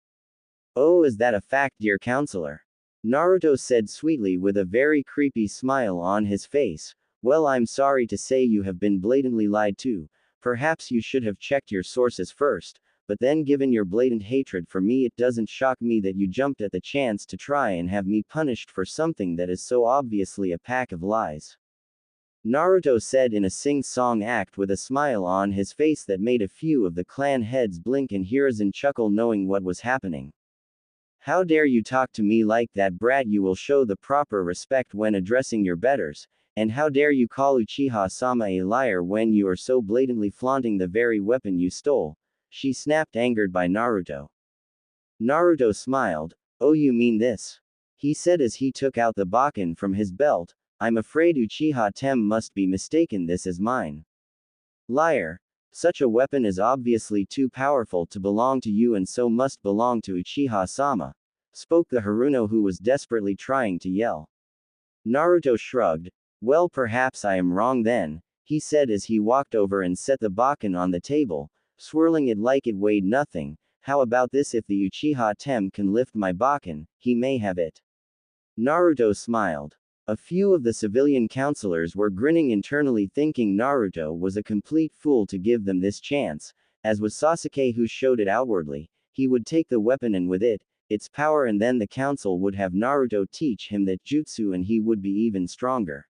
Oh, is that a fact, dear counselor? Naruto said sweetly with a very creepy smile on his face. Well, I'm sorry to say you have been blatantly lied to. Perhaps you should have checked your sources first, but then given your blatant hatred for me, it doesn't shock me that you jumped at the chance to try and have me punished for something that is so obviously a pack of lies. Naruto said in a sing-song act with a smile on his face that made a few of the clan heads blink and Hiruzen chuckle, knowing what was happening. How dare you talk to me like that, brat? You will show the proper respect when addressing your betters. And how dare you call Uchiha-sama a liar when you are so blatantly flaunting the very weapon you stole? She snapped, angered by Naruto. Naruto smiled. Oh, you mean this? He said as he took out the bakken from his belt. I'm afraid Uchiha Tem must be mistaken. This is mine. Liar. Such a weapon is obviously too powerful to belong to you and so must belong to Uchiha-sama, spoke the Haruno who was desperately trying to yell. Naruto shrugged. Well, perhaps I am wrong then, he said as he walked over and set the baken on the table, swirling it like it weighed nothing. How about this? If the Uchiha Tem can lift my baken, he may have it. Naruto smiled. A few of the civilian counselors were grinning internally, thinking Naruto was a complete fool to give them this chance, as was Sasuke, who showed it outwardly. He would take the weapon and with it, its power, and then the council would have Naruto teach him that jutsu and he would be even stronger.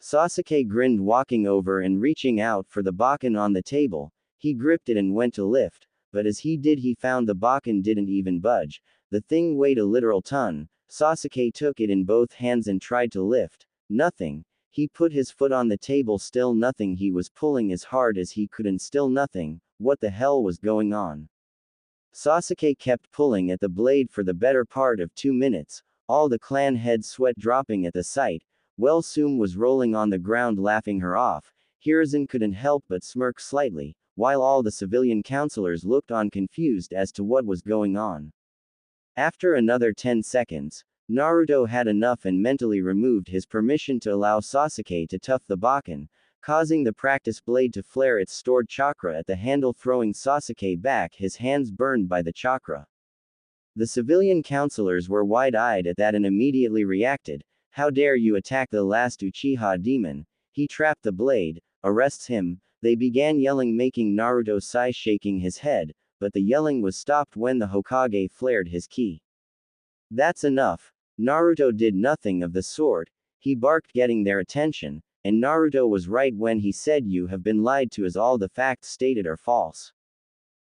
Sasuke grinned, walking over and reaching out for the baken on the table. He gripped it and went to lift, but as he did he found the baken didn't even budge. The thing weighed a literal ton. Sasuke took it in both hands and tried to lift. Nothing. He put his foot on the table, still nothing. He was pulling as hard as he could and still nothing. What the hell was going on? Sasuke kept pulling at the blade for the better part of 2 minutes, all the clan heads sweat dropping at the sight. Well, Sum was rolling on the ground laughing her off. Hiruzen couldn't help but smirk slightly, while all the civilian counselors looked on confused as to what was going on. After another 10 seconds, Naruto had enough and mentally removed his permission to allow Sasuke to tough the baken, causing the practice blade to flare its stored chakra at the handle, throwing Sasuke back, his hands burned by the chakra. The civilian counselors were wide-eyed at that and immediately reacted. How dare you attack the last Uchiha demon? He trapped the blade, arrests him. They began yelling, making Naruto sigh, shaking his head, but the yelling was stopped when the Hokage flared his ki. That's enough. Naruto did nothing of the sort. He barked, getting their attention, and Naruto was right when he said, you have been lied to, as all the facts stated are false.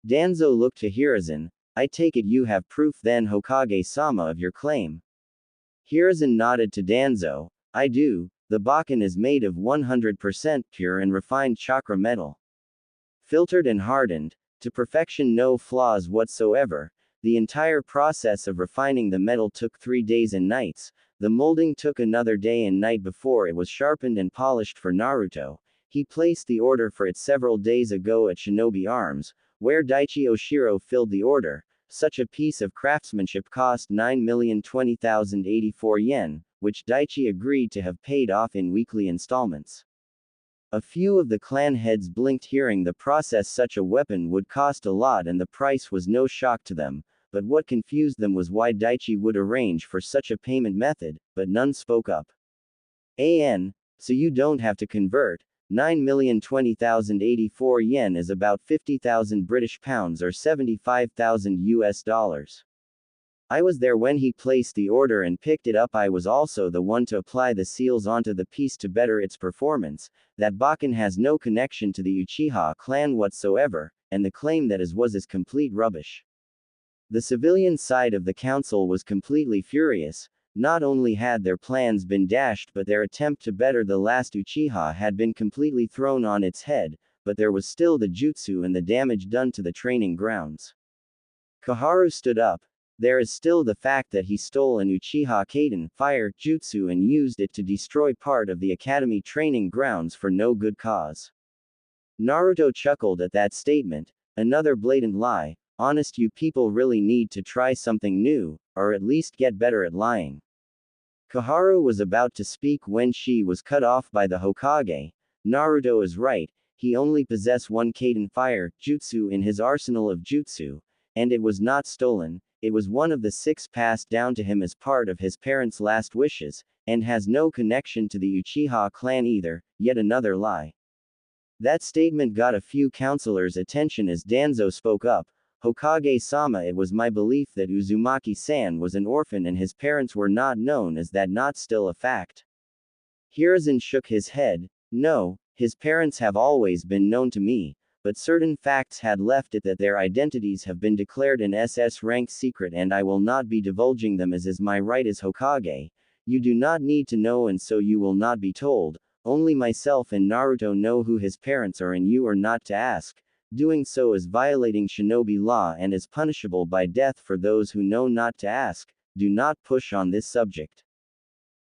Danzo looked to Hiruzen. I take it you have proof then, Hokage-sama, of your claim. Hiruzen nodded to Danzo. I do. The baken is made of 100% pure and refined chakra metal. Filtered and hardened to perfection, no flaws whatsoever. The entire process of refining the metal took 3 days and nights. The molding took another day and night before it was sharpened and polished for Naruto. He placed the order for it several days ago at Shinobi Arms, where Daichi Oshiro filled the order. Such a piece of craftsmanship cost 9,020,084 yen, which Daichi agreed to have paid off in weekly installments. A few of the clan heads blinked, hearing the process such a weapon would cost a lot, and the price was no shock to them, but what confused them was why Daichi would arrange for such a payment method, but none spoke up. So you don't have to convert. 9,020,084 yen is about 50,000 British pounds or 75,000 US dollars. I was there when he placed the order and picked it up. I was also the one to apply the seals onto the piece to better its performance. That baken has no connection to the Uchiha clan whatsoever, and the claim that is complete rubbish. The civilian side of the council was completely furious. Not only had their plans been dashed, but their attempt to better the last Uchiha had been completely thrown on its head, but there was still the jutsu and the damage done to the training grounds. Koharu stood up. There is still the fact that he stole an Uchiha Kaden fire jutsu and used it to destroy part of the academy training grounds for no good cause. Naruto chuckled at that statement. Another blatant lie. Honest, you people really need to try something new, or at least get better at lying. Koharu was about to speak when she was cut off by the Hokage. Naruto is right, he only possessed one Kaden fire jutsu in his arsenal of jutsu, and it was not stolen. It was one of the 6 passed down to him as part of his parents' last wishes, and has no connection to the Uchiha clan either. Yet another lie. That statement got a few counselors' attention as Danzo spoke up. Hokage-sama, it was my belief that Uzumaki-san was an orphan and his parents were not known. Is that not still a fact? Hiruzen shook his head. No, his parents have always been known to me, but certain facts had left it that their identities have been declared an SS rank secret, and I will not be divulging them as is my right as Hokage. You do not need to know, and so you will not be told. Only myself and Naruto know who his parents are, and you are not to ask. Doing so is violating shinobi law and is punishable by death for those who know not to ask. Do not push on this subject.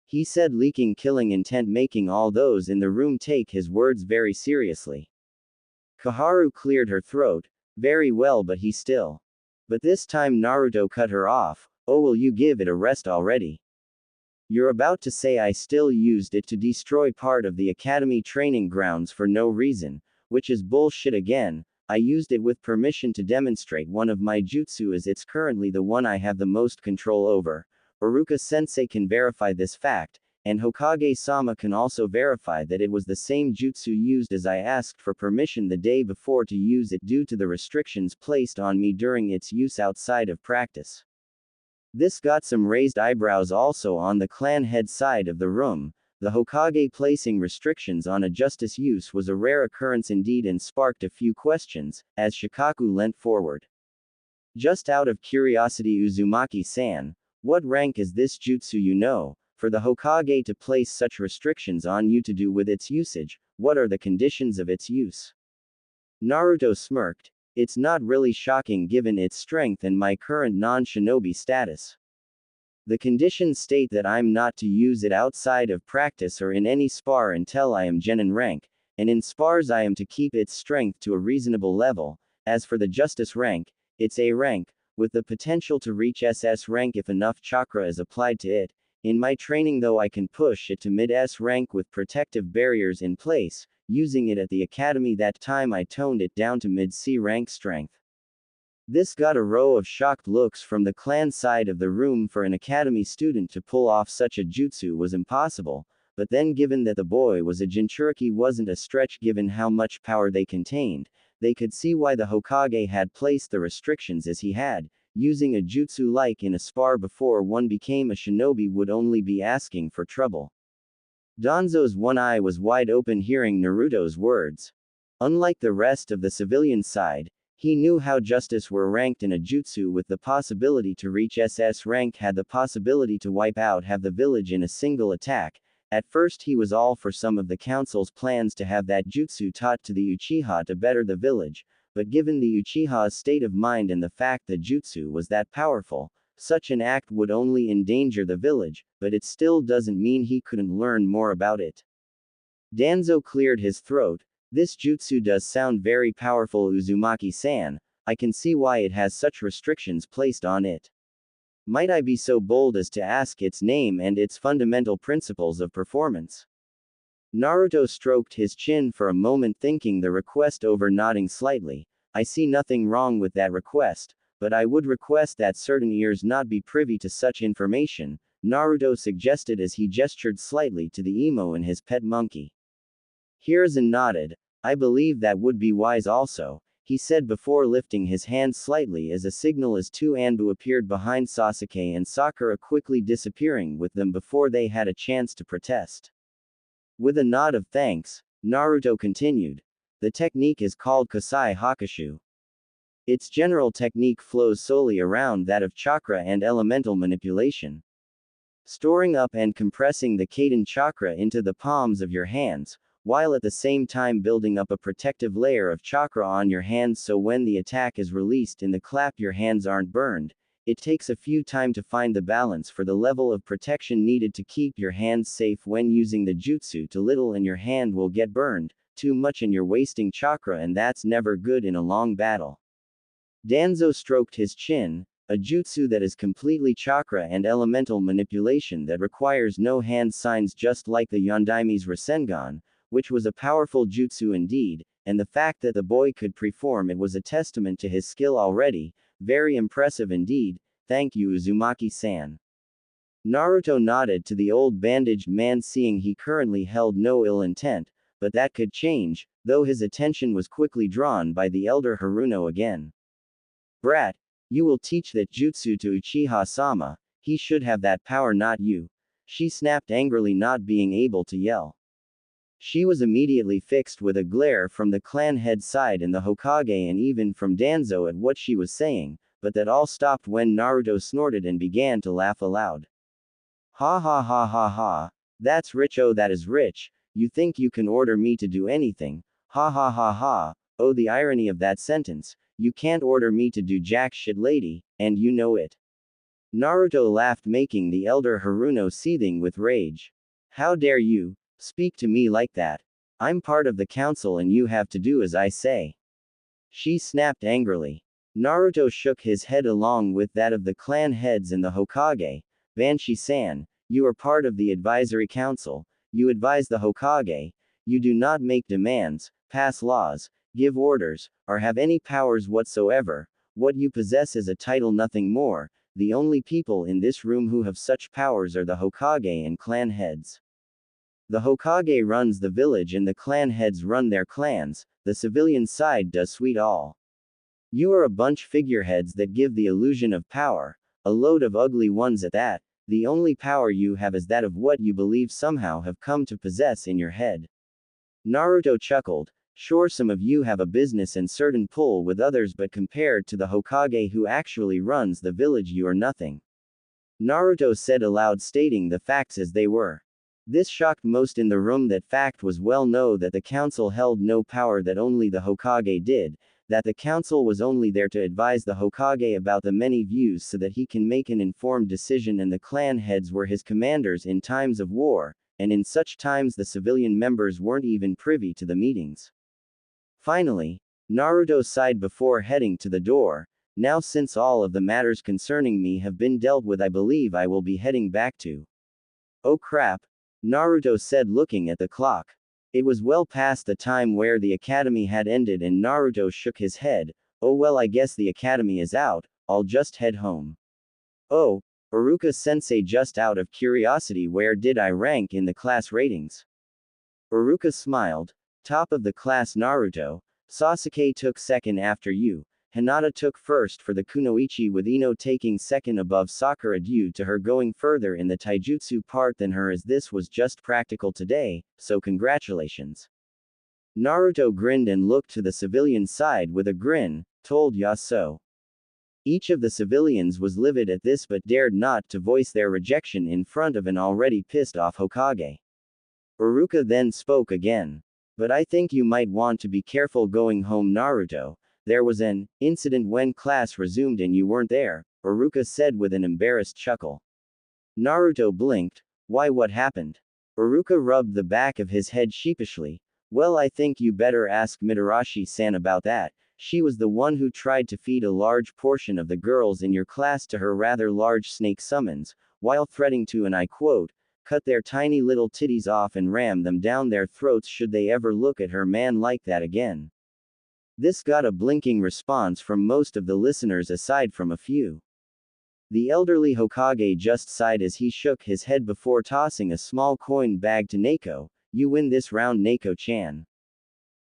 He said, leaking killing intent, making all those in the room take his words very seriously. Kaharu cleared her throat. Very well, but he still. But this time Naruto cut her off. Oh, will you give it a rest already? You're about to say I still used it to destroy part of the academy training grounds for no reason, which is bullshit again. I used it with permission to demonstrate one of my jutsu as it's currently the one I have the most control over. Iruka-sensei can verify this fact, and Hokage-sama can also verify that it was the same jutsu used as I asked for permission the day before to use it due to the restrictions placed on me during its use outside of practice. This got some raised eyebrows also on the clan head side of the room. The Hokage placing restrictions on a justice use was a rare occurrence indeed and sparked a few questions, as Shikaku leant forward. Just out of curiosity, Uzumaki-san, what rank is this jutsu you know? For the Hokage to place such restrictions on you to do with its usage, what are the conditions of its use? Naruto smirked. It's not really shocking given its strength and my current non-shinobi status. The conditions state that I'm not to use it outside of practice or in any spar until I am genin rank, and in spars I am to keep its strength to a reasonable level. As for the justice rank, it's A rank, with the potential to reach SS rank if enough chakra is applied to it. In my training though I can push it to mid-S rank with protective barriers in place. Using it at the academy that time I toned it down to mid-C rank strength. This got a row of shocked looks from the clan side of the room. For an academy student to pull off such a jutsu was impossible, but then given that the boy was a Jinchuriki wasn't a stretch given how much power they contained, they could see why the Hokage had placed the restrictions as he had. Using a jutsu like in a spar before one became a shinobi would only be asking for trouble. Danzo's one eye was wide open hearing Naruto's words. Unlike the rest of the civilian side, he knew how justice were ranked in a jutsu with the possibility to reach SS rank had the possibility to wipe out half the village in a single attack. At first he was all for some of the council's plans to have that jutsu taught to the Uchiha to better the village, but given the Uchiha's state of mind and the fact that jutsu was that powerful, such an act would only endanger the village, but it still doesn't mean he couldn't learn more about it. Danzo cleared his throat. This jutsu does sound very powerful, Uzumaki-san. I can see why it has such restrictions placed on it. Might I be so bold as to ask its name and its fundamental principles of performance? Naruto stroked his chin for a moment thinking the request over, nodding slightly. I see nothing wrong with that request, but I would request that certain ears not be privy to such information, Naruto suggested as he gestured slightly to the emo and his pet monkey. Hiruzen nodded. I believe that would be wise also, he said before lifting his hand slightly as a signal as two Anbu appeared behind Sasuke and Sakura, quickly disappearing with them before they had a chance to protest. With a nod of thanks, Naruto continued. The technique is called Kasai Hakushu. Its general technique flows solely around that of chakra and elemental manipulation. Storing up and compressing the Kaden chakra into the palms of your hands, while at the same time building up a protective layer of chakra on your hands so when the attack is released in the clap your hands aren't burned. It takes a few time to find the balance for the level of protection needed to keep your hands safe when using the jutsu. Too little and your hand will get burned, too much and you're wasting chakra, and that's never good in a long battle. Danzo stroked his chin. A jutsu that is completely chakra and elemental manipulation that requires no hand signs, just like the Yondaime's Rasengan, which was a powerful jutsu indeed, and the fact that the boy could perform it was a testament to his skill already. Very impressive indeed. Thank you, Uzumaki-san. Naruto nodded to the old bandaged man, seeing he currently held no ill intent, but that could change, though his attention was quickly drawn by the elder Haruno again. Brat, you will teach that jutsu to Uchiha-sama, he should have that power, not you. She snapped angrily, not being able to yell. She was immediately fixed with a glare from the clan head side and the Hokage and even from Danzo at what she was saying, but that all stopped when Naruto snorted and began to laugh aloud. Ha ha ha ha ha. That's rich, oh that is rich. You think you can order me to do anything? Ha ha ha ha. Oh the irony of that sentence. You can't order me to do jack shit, lady, and you know it. Naruto laughed, making the elder Haruno seething with rage. How dare you speak to me like that? I'm part of the council and you have to do as I say. She snapped angrily. Naruto shook his head along with that of the clan heads and the Hokage. Banshee-san, you are part of the advisory council, you advise the Hokage, you do not make demands, pass laws, give orders, or have any powers whatsoever. What you possess is a title, nothing more. The only people in this room who have such powers are the Hokage and clan heads. The Hokage runs the village and the clan heads run their clans, the civilian side does sweet all. You are a bunch figureheads that give the illusion of power, a load of ugly ones at that. The only power you have is that of what you believe somehow have come to possess in your head. Naruto chuckled. Sure, some of you have a business and certain pull with others, but compared to the Hokage who actually runs the village, you are nothing. Naruto said aloud, stating the facts as they were. This shocked most in the room. That fact was well known, that the council held no power, that only the Hokage did, that the council was only there to advise the Hokage about the many views so that he can make an informed decision, and the clan heads were his commanders in times of war, and in such times the civilian members weren't even privy to the meetings. Finally, Naruto sighed before heading to the door. Now, since all of the matters concerning me have been dealt with, I believe I will be heading back to. Oh crap, Naruto said, looking at the clock. It was well past the time where the academy had ended, and Naruto shook his head. Oh well, I guess the academy is out, I'll just head home. Oh, Iruka-sensei, just out of curiosity, where did I rank in the class ratings? Iruka smiled. Top of the class, Naruto. Sasuke took second after you. Hinata took first for the kunoichi, with Ino taking second above Sakura due to her going further in the taijutsu part than her, as this was just practical today, so congratulations. Naruto grinned and looked to the civilian side with a grin, told Yasuo. Each of the civilians was livid at this but dared not to voice their rejection in front of an already pissed off Hokage. Iruka then spoke again. But I think you might want to be careful going home, Naruto. There was an incident when class resumed and you weren't there, Iruka said with an embarrassed chuckle. Naruto blinked. Why, what happened? Iruka rubbed the back of his head sheepishly. Well, I think you better ask Mitarashi-san about that. She was the one who tried to feed a large portion of the girls in your class to her rather large snake summons, while threatening to, and I quote, cut their tiny little titties off and ram them down their throats should they ever look at her man like that again. This got a blinking response from most of the listeners aside from a few. The elderly Hokage just sighed as he shook his head before tossing a small coin bag to Neiko. You win this round, Neiko-chan.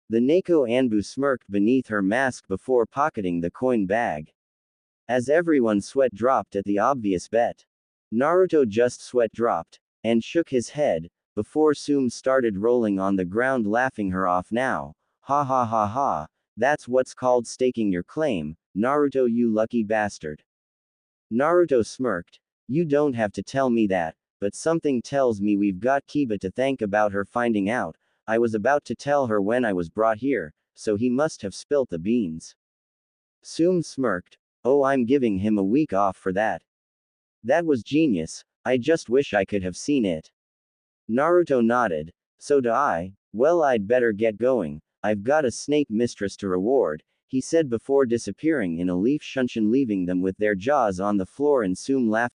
The Neiko Anbu smirked beneath her mask before pocketing the coin bag. As everyone's sweat dropped at the obvious bet. Naruto just sweat dropped, and shook his head, before Sume started rolling on the ground laughing her off. Now, ha ha ha ha, that's what's called staking your claim, Naruto, you lucky bastard. Naruto smirked. You don't have to tell me that, but something tells me we've got Kiba to thank about her finding out. I was about to tell her when I was brought here, so he must have spilt the beans. Sume smirked. Oh, I'm giving him a week off for that. That was genius. I just wish I could have seen it. Naruto nodded. So do I. Well, I'd better get going. I've got a snake mistress to reward, he said before disappearing in a leaf shunshin, leaving them with their jaws on the floor, and Sume laughed.